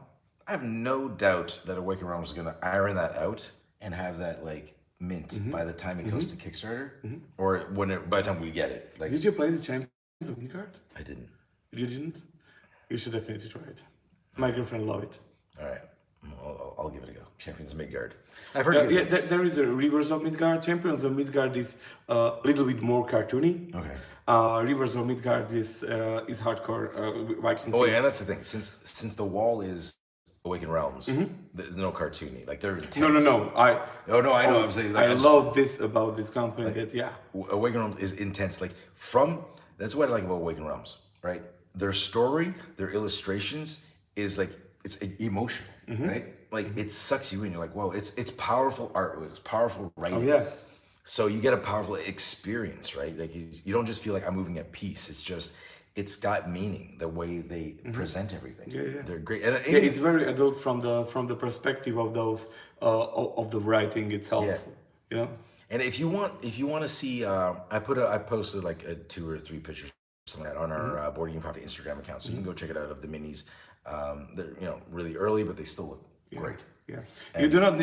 I have no doubt that Awaken Realms is going to iron that out and have that like mint by the time it goes to Kickstarter, or by the time we get it. Like, did you play the Champions of Midgard? I didn't. You didn't? You should definitely try it. My girlfriend loved it. All right. I'll give it a go. Champions of Midgard. I've heard. There is a Rivers of Midgard. Champions of Midgard is a little bit more cartoony. Okay. Rivers of Midgard is hardcore Viking. Oh yeah, and that's the thing. Since the wall is Awaken Realms, there's no cartoony. Like they're intense. No. I know. I'm saying. Like, I love this about this company. Awaken Realms is intense. Like that's what I like about Awaken Realms, right? Their story, their illustrations is like it's emotional, right? Like it sucks you in. You're like, whoa, it's powerful art. It's powerful writing. Oh yes. So you get a powerful experience, right? Like you don't just feel like I'm moving at peace. It's got meaning the way they present everything. Yeah. They're great. It's very adult from the perspective of those of the writing itself. Yeah. You know. And if you want to see, I posted like 2 or 3 pictures something like that on our Board Game Coffee Instagram account, so you can go check it out of the minis. They're really early, but they still look great. Yeah. You do not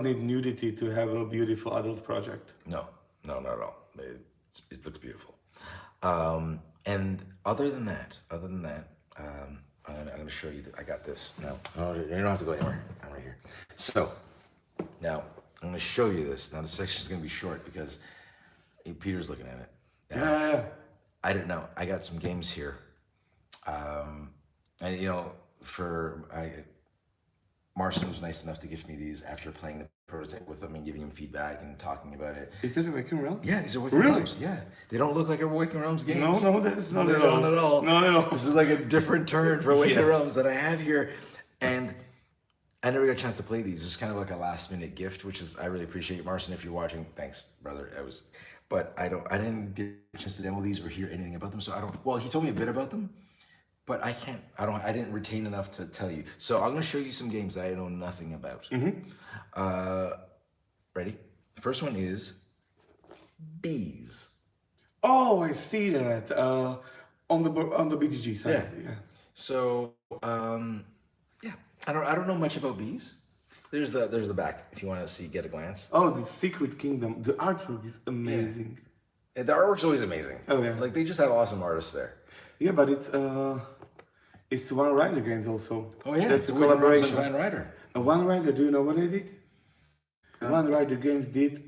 need nudity to have a beautiful adult project. No, not at all. It looks beautiful. And other than that, I'm going to show you that I got this. No, you don't have to go anywhere. I'm right here. So now I'm going to show you this. Now the section is going to be short because Peter's looking at it. Yeah. I don't know. I got some games here. And Marcin was nice enough to give me these after playing the prototype with him and giving him feedback and talking about it. Is that Awaken Realms? Yeah, these are Awaken Realms. Yeah, they don't look like Awaken Realms games. No, that's not at all. Not at all. No. This is like a different turn for Awaken Realms that I have here, and I never got a chance to play these. It's kind of like a last minute gift, which is I really appreciate. Marcin, if you're watching, thanks, brother. but I didn't get a chance to demo these or hear anything about them. So I don't. Well, he told me a bit about them, but I didn't retain enough to tell you. So I'm gonna show you some games that I know nothing about. Ready? The first one is Bees. Oh, I see that on the BTG side. Yeah. So yeah, I don't know much about Bees. There's the back if you want to see get a glance. Oh, the Secret Kingdom. The artwork is amazing. And the artwork's always amazing. Oh, yeah. Like they just have awesome artists there. Yeah, but it's One Rider Games also. Oh yeah, That's it's the collaboration. Van Ryder. One Rider. Do you know what they did? One Rider Games did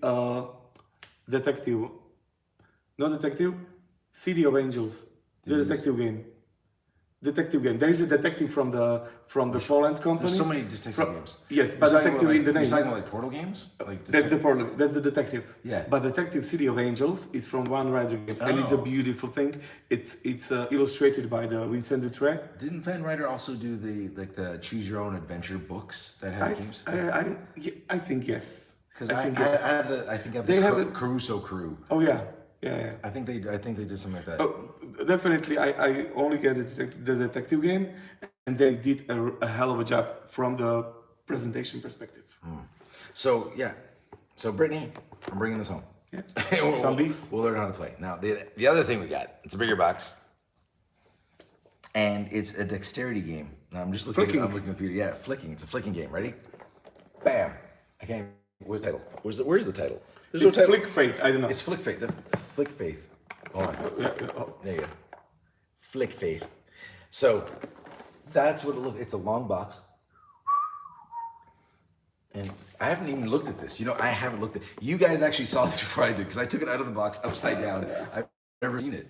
detective, not detective, City of Angels, the detective game. Detective game. There is a detective from the Poland company. There's so many detective games. Yes, but detective in the name. You're talking about like Portal games? Like That's the problem. That's the detective. Yeah. But Detective City of Angels is from One Rider Games, and it's a beautiful thing. It's illustrated by the Vincent Dutre. Didn't Van Ryder also do the choose your own adventure books that have games? I think yes. Because I have the Caruso crew. Oh yeah. Yeah. I think they did something like that. Oh, definitely. I only get the detective game, and they did a hell of a job from the presentation perspective. So yeah, so Brittany, I'm bringing this home. Yeah. We'll learn how to play. Now the other thing we got, it's a bigger box, and it's a dexterity game. Now I'm just looking. I'm looking at the computer. Yeah, flicking. It's a flicking game. Ready? Bam! I can't. Where's the title? Where's the title? There's no title. Flick Faith. I don't know. It's Flick Faith. Flick Faith. Hold on. There you go. Flick Faith. So that's what it looks. It's a long box. And I haven't even looked at this. I haven't looked at. You guys actually saw this before I did because I took it out of the box upside down. I've never seen it.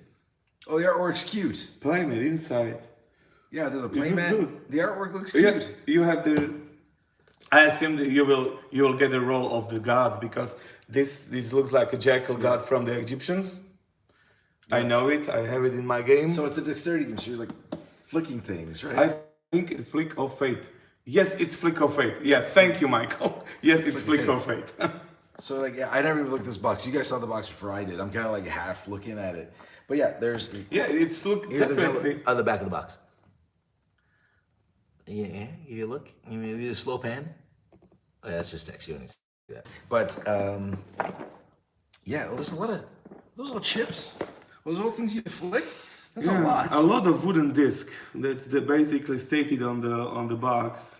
Oh, the artwork's cute. Playmat inside. Yeah, there's a playmat. The artwork looks cute. Yeah, you have the. I assume that you will get the role of the gods because this looks like a jackal god from the Egyptians. Yeah. I know it. I have it in my game. So it's a dexterity game. So you're like flicking things, right? I think it's Flick of Fate. Yes, it's Flick of Fate. Yeah, thank you, Michael. Yes, it's Flick of Fate. So like, yeah, I never even looked at this box. You guys saw the box before I did. I'm kind of like half looking at it. But yeah, there's. Yeah, it's definitely on the back of the box. Yeah, you look. You need a slow pan. Oh, yeah, that's just text. You don't need to see that. But yeah, well, there's a lot of those little chips. Those little things you flick. That's a lot. A lot of wooden disc. That's basically stated on the box.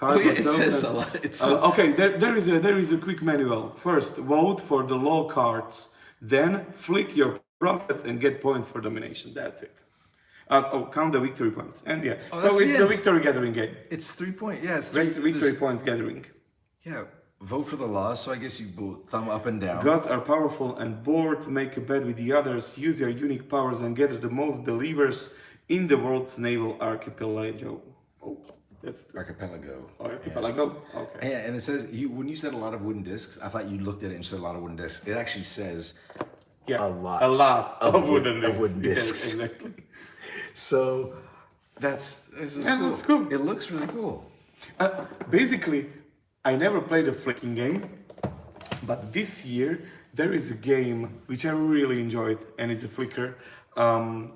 It says a lot. It says, okay, there is a quick manual. First, vote for the low cards. Then flick your profits and get points for domination. That's it. Count the victory points. And yeah, so it's the victory gathering game. It's 3 points. Yeah, it's victory points gathering. Yeah, vote for the laws. So I guess you both thumb up and down. Gods are powerful and bored. Make a bet with the others. Use your unique powers and gather the most believers in the world's naval archipelago. Oh, that's archipelago. Archipelago. Yeah. Okay. Yeah, and it says when you said a lot of wooden discs, I thought you looked at it and said a lot of wooden discs. It actually says a lot of wooden discs. Yes, exactly. So that's cool. That's cool. It looks really cool. Basically, I never played a flicking game, but this year there is a game which I really enjoyed, and it's a flicker.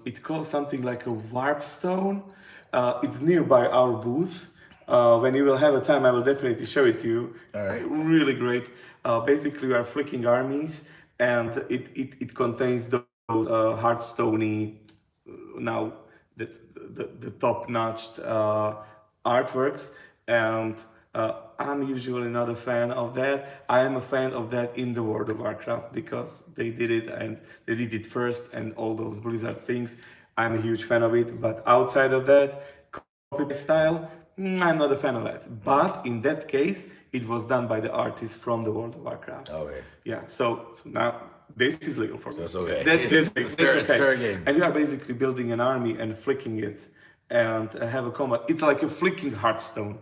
It's called something like a warp stone. It's nearby our booth. When you will have a time, I will definitely show it to you. All right. Really great. Basically, we are flicking armies, and it contains those Hearthstone-y, now the top-notch artworks, and I'm usually not a fan of that. I am a fan of that in the World of Warcraft because they did it and they did it first, and all those Blizzard things. I'm a huge fan of it, but outside of that, copy style, I'm not a fan of that. But in that case, it was done by the artist from the World of Warcraft. Okay. Yeah. So now this is legal for me. So it's okay. That's okay. It's fair game. And you are basically building an army and flicking it, and have a combat. It's like a flicking Hearthstone.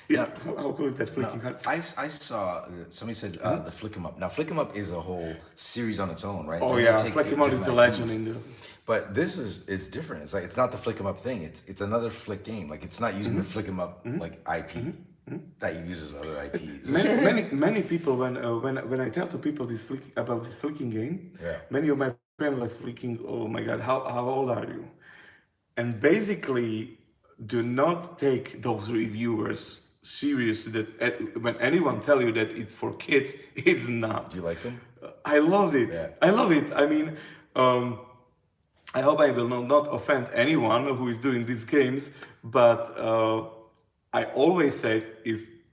Yeah. How cool is that flicking Hearthstone? I saw somebody said the Flick 'em Up. Now Flick 'em Up is a whole series on its own, right? Oh yeah, Flick 'em Up is the legend in the. But this is different. It's like it's not the Flick 'em Up thing. It's another Flick game. Like it's not using the Flick 'em Up like IP. that uses other IPs. Many people when I tell to people about this flicking game, Yeah. many of my friends like flicking. Oh my god, how old are you? And basically, do not take those reviewers seriously. That when anyone tell you that it's for kids, it's not. Do you like them? I loved it. Yeah. I love it. I mean, I hope I will not offend anyone who is doing these games, but I always said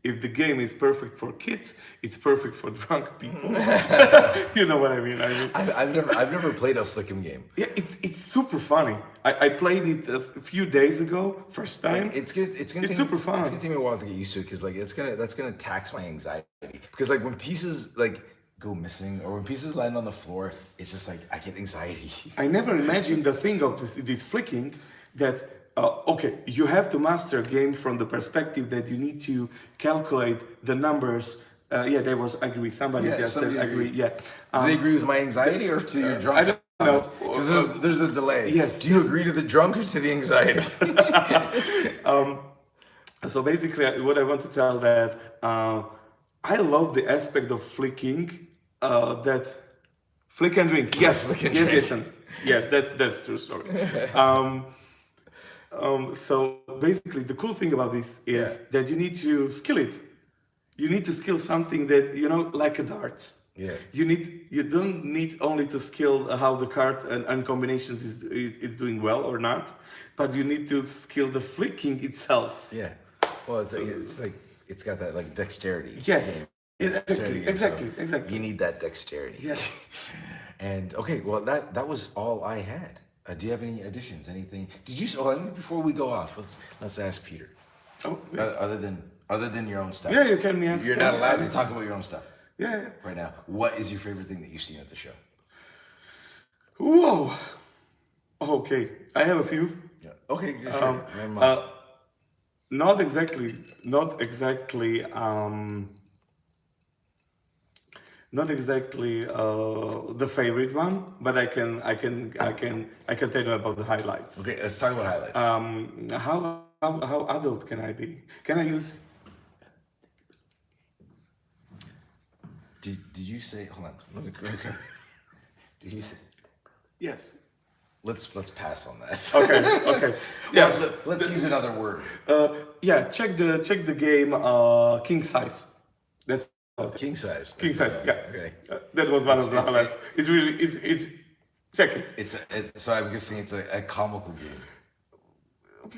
if the game is perfect for kids, it's perfect for drunk people. You know what I mean? I've never played a flickum game. Yeah, it's super funny. I played it a few days ago, first time. Like, it's gonna take, super fun. It's gonna take me a while to get used to it because like that's gonna tax my anxiety because like when pieces like go missing or when pieces land on the floor, it's just like I get anxiety. I never imagined the thing of this flicking that okay, you have to master a game from the perspective that you need to calculate the numbers. Yeah, there was agree. Somebody Yeah, just said somebody agree. agreed. Yeah. Do they agree with my anxiety or to your drunk? I don't know. Because there's a delay. Yes. Do you agree to the drunk or to the anxiety? So basically, what I want to tell that I love the aspect of flicking. That flick and drink. Yes, Flick and yes, drink. Jason. Yes, that's true story. So basically, the cool thing about this is that you need to skill it. You need to skill something that like a dart. Yeah. You don't need only to skill how the card and combinations is doing well or not, but you need to skill the flicking itself. Yeah. Well, it's like it's got that like dexterity. Yes. Dexterity game, Exactly. You need that dexterity. Yeah. And okay, well that was all I had. Do you have any additions? Anything? Did you? Oh, before we go off, let's ask Peter. Oh. Yes. Other than your own stuff. Yeah, you can ask. You're not allowed to talk about your own stuff. Yeah. Right now, what is your favorite thing that you've seen at the show? Whoa. Okay, I have a few. Yeah. Okay. Sure. Name 'em off. Not exactly. Not exactly the favorite one, but I can tell you about the highlights. Okay, let's talk about highlights. How adult can I be? Can I use? Did you say? Hold on. Let me. Did you say? Yes. Let's pass on that. Okay. Yeah. Or let's use another word. Yeah. Check the game. King size. That's King size. king size. Yeah. Okay. That was one of the highlights. It's really it's check it. It's so I'm guessing it's a comical game.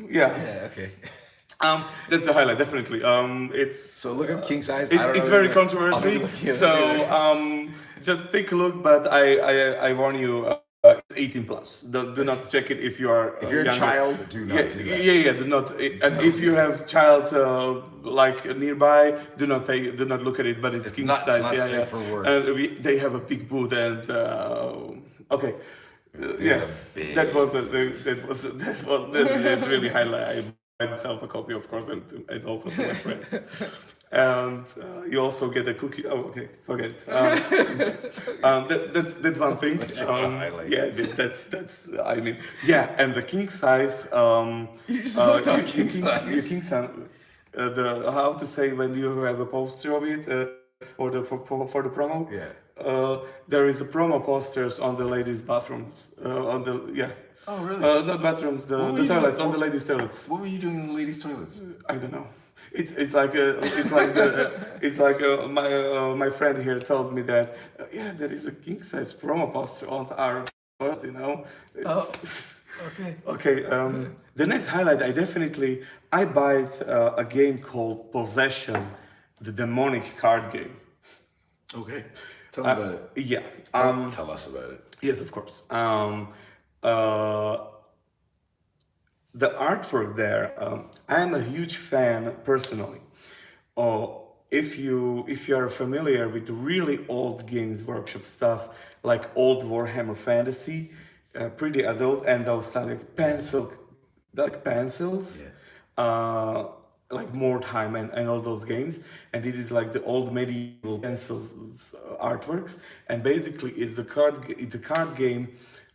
Yeah. Yeah. Okay. That's a highlight, definitely. It's So look up king size. it's very controversial. So just take a look, but I warn you. It's 18 plus. Do not check it if you are. If you're a child, do not do that. Yeah. Do not. And if you have child like nearby, do not look at it. But it's king size. It's not safe for work. And they have a big booth and okay. Yeah, big- that's really highlight. I buy myself a copy, of course, and also to my friends. And you also get a cookie. Oh, okay, forget it. That's one thing. What's your highlight? Yeah, that's. I mean, yeah, and the king size. You just looked on king size. The king size. The how to say when you have a poster of it, or for the promo. Yeah. There is a promo posters on the ladies' bathrooms. Oh really? Not bathrooms. The were you toilets doing? on the ladies' toilets. What were you doing in the ladies' toilets? I don't know. My friend here told me that there is a king size promo poster on our toilet. It's, Okay. Okay. The next highlight, I buy a game called Possession, the demonic card game. Okay. Tell me about it. Yeah. Tell us about it. Yes, of course. The artwork there, I am a huge fan personally. If you are familiar with really old Games Workshop stuff, like old Warhammer Fantasy, pretty adult, and those pencils, like Mordheim and all those games, and it is like the old medieval pencils artworks, and basically it's a card game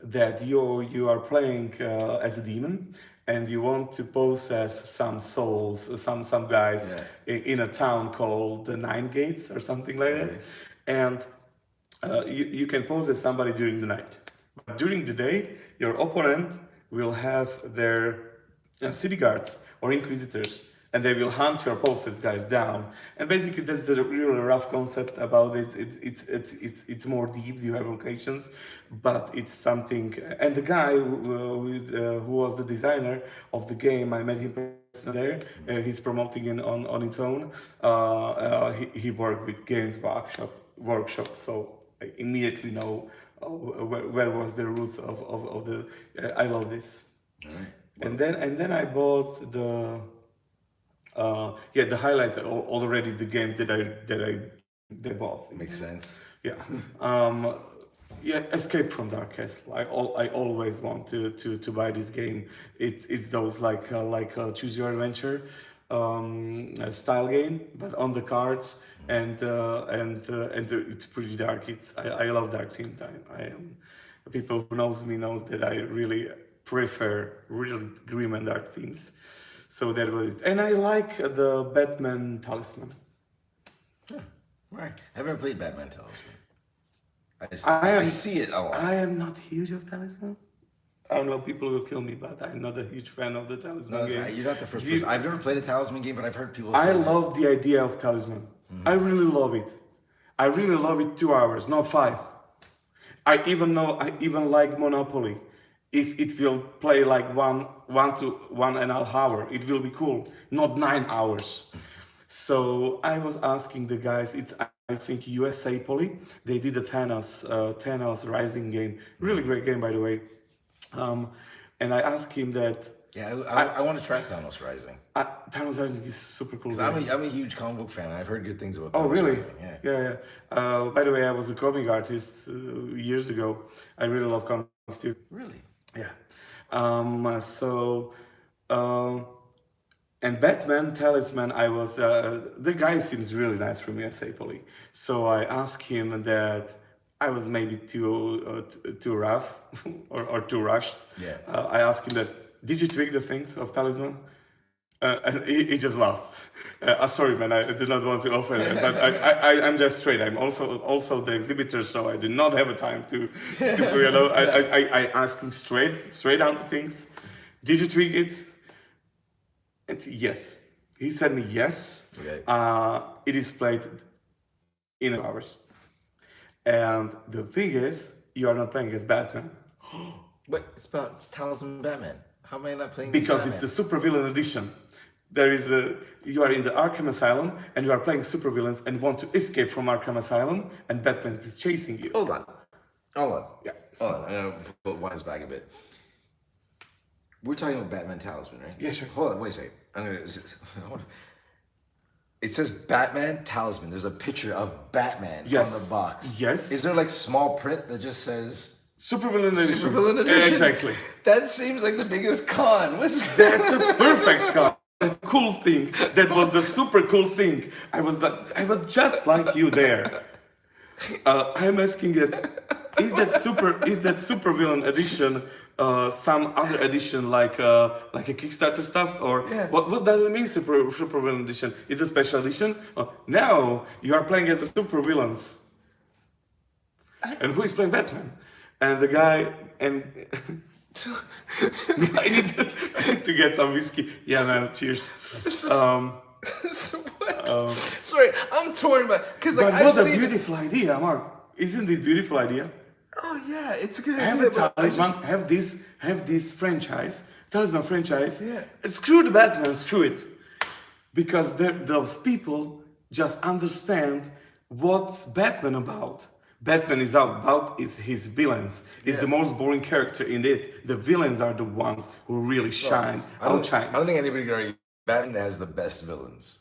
that you are playing as a demon, and you want to possess some souls, some guys in a town called the Nine Gates or something like that, and you can possess somebody during the night. But during the day, your opponent will have their city guards or inquisitors, and they will hunt your possessed guys down. And basically, that's the really rough concept about it. It's more deep. You have locations, but it's something. And the guy who was the designer of the game, I met him personally there. He's promoting it on its own. He worked with Games Workshop, so I immediately know where was the roots of the. I love this. All right. And then I bought the highlights are already the games that I bought. Makes sense. Yeah. Escape from Dark Castle. I always want to buy this game. It's those like choose your adventure style game, but on the cards, and it's pretty dark. I love dark theme time. People who knows me knows that I really prefer really grim and dark themes. So that was it. And I like the Batman Talisman. Right. I've never played Batman Talisman. I I see it a lot. I am not huge of Talisman. I don't know, people will kill me, but I'm not a huge fan of the Talisman game. You're not the first person. I've never played a Talisman game, but I've heard people say I love the idea of Talisman. I really love it. I really love it 2 hours, not 5. I even like Monopoly. If it will play like one to 1.5 hour, it will be cool. Not 9 hours. So I was asking the guys. I think USA Poly. They did a Thanos Rising game. Really great game, by the way. And I asked him that. Yeah, I want to try Thanos Rising. Thanos Rising is super cool. I'm a huge comic book fan. I've heard good things about Thanos Oh, really? Rising. Yeah. By the way, I was a comic artist years ago. I really love comics too. Really? Yeah. And Batman Talisman, I was the guy seems really nice from USA Poly. So I asked him that I was maybe too rough or too rushed. Yeah. I asked him that, did you tweak the things of Talisman? And he just laughed. Sorry, man, I did not want to offer that, but I'm just straight. I'm also the exhibitor, so I did not have a time to I asked him straight down to things. Did you tweak it? And yes. He said me yes. Okay. It is played in hours. And the thing is, you are not playing as Batman. But it's Talisman Batman. How am I not playing? Because Batman? it's the supervillain edition. You are in the Arkham Asylum and you are playing supervillains and want to escape from Arkham Asylum, and Batman is chasing you. Hold on. Yeah. Hold on. I'm gonna put ones back a bit. We're talking about Batman Talisman, right? Yeah, sure. Hold on, wait a second. It says Batman Talisman. There's a picture of Batman on the box. Yes. Is there like small print that just says Supervillain edition. Supervillain edition? Yeah, exactly. That seems like the biggest con. That's a perfect card. A cool thing. That was the super cool thing. I was just like you there. I'm asking that. Is that supervillain edition some other edition like a Kickstarter stuff, or what does it mean supervillain edition? Is it a special edition? Now you are playing as the supervillains. And who is playing Batman? And the guy I need to get some whiskey. Yeah, man. Cheers. Sorry, I'm torn because but what a beautiful idea, Mark! Isn't it a beautiful idea? Oh yeah, it's a good Have idea. a talisman. Have this franchise, talisman franchise. Yeah. And screw the Batman. Screw it, because those people just understand what's Batman about. Batman is about his villains. He's the most boring character in it. The villains are the ones who really shine. I don't think anybody can argue. Batman has the best villains,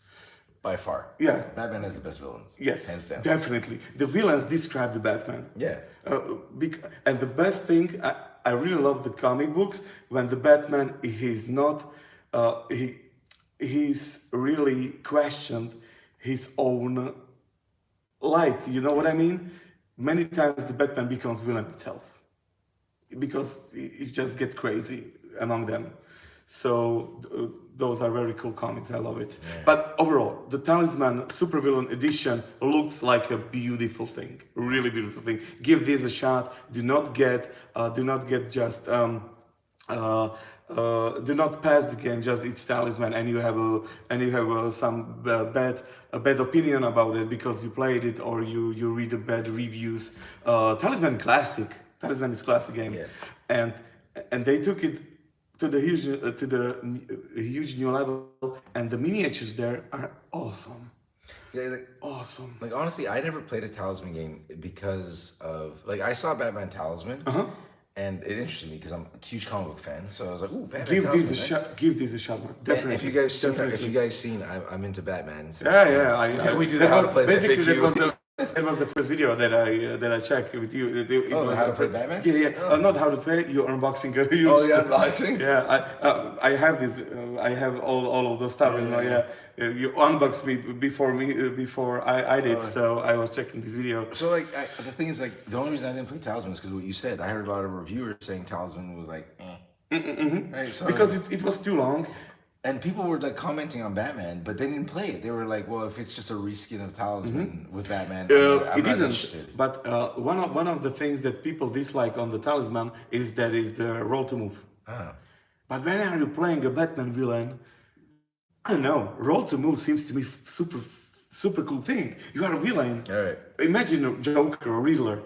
by far. Yeah. Batman has the best villains. Yes, hands down. definitely. The villains describe the Batman. Yeah. And the best thing, I really love the comic books when the Batman he's not he's really questioned his own light. You know what I mean? Many times the Batman becomes villain itself because it just gets crazy among them. So those are very cool comics. I love it. But overall, the Talisman Supervillain Edition looks like a beautiful thing, really beautiful thing. Give this a shot. Do not get just do not pass the game. Just it's Talisman, and you have some bad opinion about it because you played it or you read the bad reviews. Talisman classic. Talisman is classic game, and they took it to the huge new level, and the miniatures there are awesome. Yeah, like, Awesome. like honestly, I never played a Talisman game because of like I saw Batman Talisman, and it interested me because I'm a huge comic book fan. So I was like, "Ooh, Batman Give Talisman!" this a shot. Give this a shot, man. And Definitely. if you guys seen, I'm into Batman. Since, Yeah. we do the how to play basically FAQ. that was the first video that I checked with you. It was how to play Batman? Yeah. Not how to play. You're unboxing. Oh, yeah, unboxing. Yeah, I have this. I have all of the stuff. You unboxed me before I did. So I was checking this video. So like the thing is like the only reason I didn't play Talisman is because what you said. I heard a lot of reviewers saying Talisman was like, right? So Because it was too long. and people were like commenting on Batman, but they didn't play it. They were like, well, if it's just a reskin of Talisman with Batman, I'm It not isn't. interested. But one of the things that people dislike on the Talisman is that is the roll to move. But when are you playing a Batman villain? I don't know. Roll to move seems to me super cool thing. You are a villain. All right. Imagine a Joker or Riddler.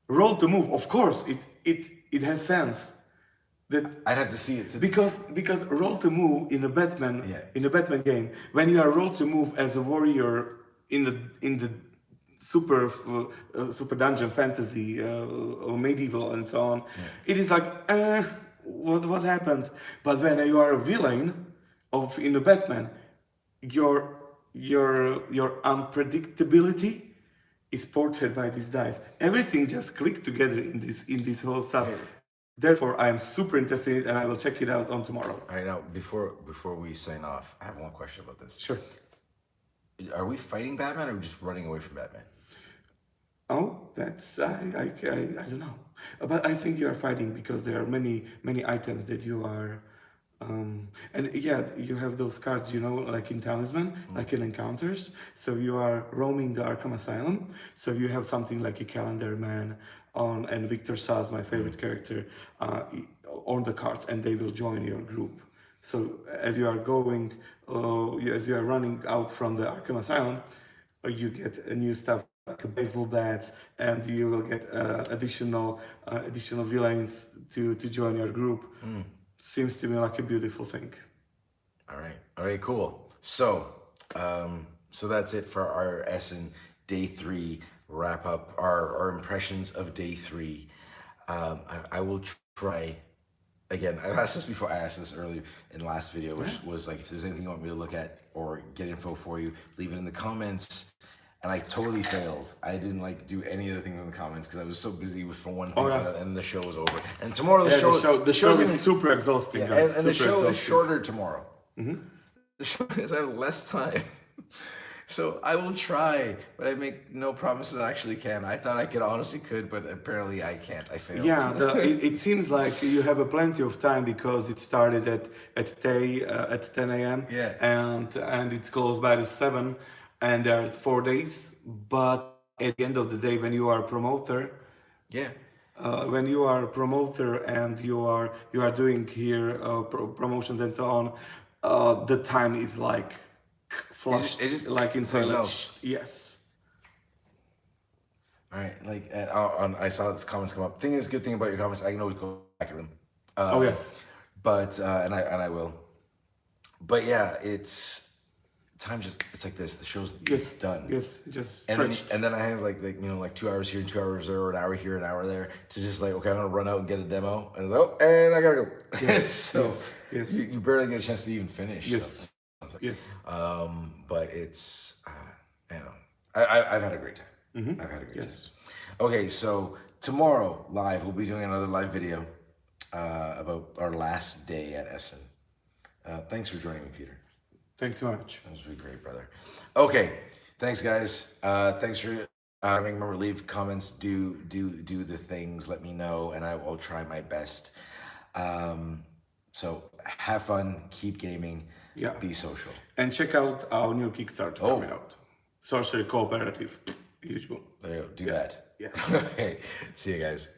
Roll to move. Of course, it has sense. That I'd have to see it. because roll to move in a Batman game, when you are roll to move as a warrior in the super dungeon fantasy or medieval and so on, it is like what happened. But when you are a villain in the Batman, your unpredictability is portrayed by these dice. Everything just clicked together in this whole stuff. Therefore, I am super interested in it, and I will check it out on tomorrow. All right, now before we sign off, I have one question about this. Sure. Are we fighting Batman or just running away from Batman? Oh, that's I don't know, but I think you are fighting because there are many items that you are, and yeah, you have those cards, like in Talisman, like in Encounters. So you are roaming the Arkham Asylum. So you have something like a Calendar Man and Victor Saz, my favorite character, on the cards, and they will join your group. So as you are going, as you are running out from the Arkham Asylum, you get a new stuff like baseball bats, and you will get additional villains to join your group. Seems to me like a beautiful thing. All right, cool. So that's it for our Essen Day 3 wrap up, our impressions of Day 3. I will try. Again, I've asked this before. I asked this earlier in the last video, which was like, if there's anything you want me to look at or get info for you, leave it in the comments. And I totally failed. I didn't do any of the things in the comments because I was so busy with for one thing, and the show was over. And tomorrow the show is super exhausting. Yeah, and the show is shorter tomorrow. The show is I have less time. So I will try, but I make no promises I actually can. I thought I honestly could, but apparently I can't. I failed. Yeah, it seems like you have plenty of time because it started at 10 a.m. Yeah. And it's closed by the 7, and there are 4 days. But at the end of the day, when you are a promoter, when you are a promoter and you are doing here promotions and so on, the time is like flushed, it's just like in silence. Yes. All right, I saw this comments come up. Thing is, good thing about your comments, I can always go back at them. Yes. But and I will. But yeah, it's time. It's like this. The show's done. Yes, just and then I have like 2 hours here, 2 hours there, or an hour here, an hour there to just okay, I'm gonna run out and get a demo, and and I gotta go. Yes. Yes. You barely get a chance to even finish. Yes. So. Yes. But it's I've had a great time. I've had a great time. Okay, so tomorrow live we'll be doing another live video about our last day at Essen. Thanks for joining me, Peter. Thanks so much. That was really great, brother. Okay, thanks guys. Thanks for remember, leave comments, do the things, let me know, and I will try my best. So have fun, keep gaming, Yeah. be social. And check out our new Kickstarter coming out. Sorcery Cooperative. Huge boom. There you go. Do that. Yeah. Okay. See you guys.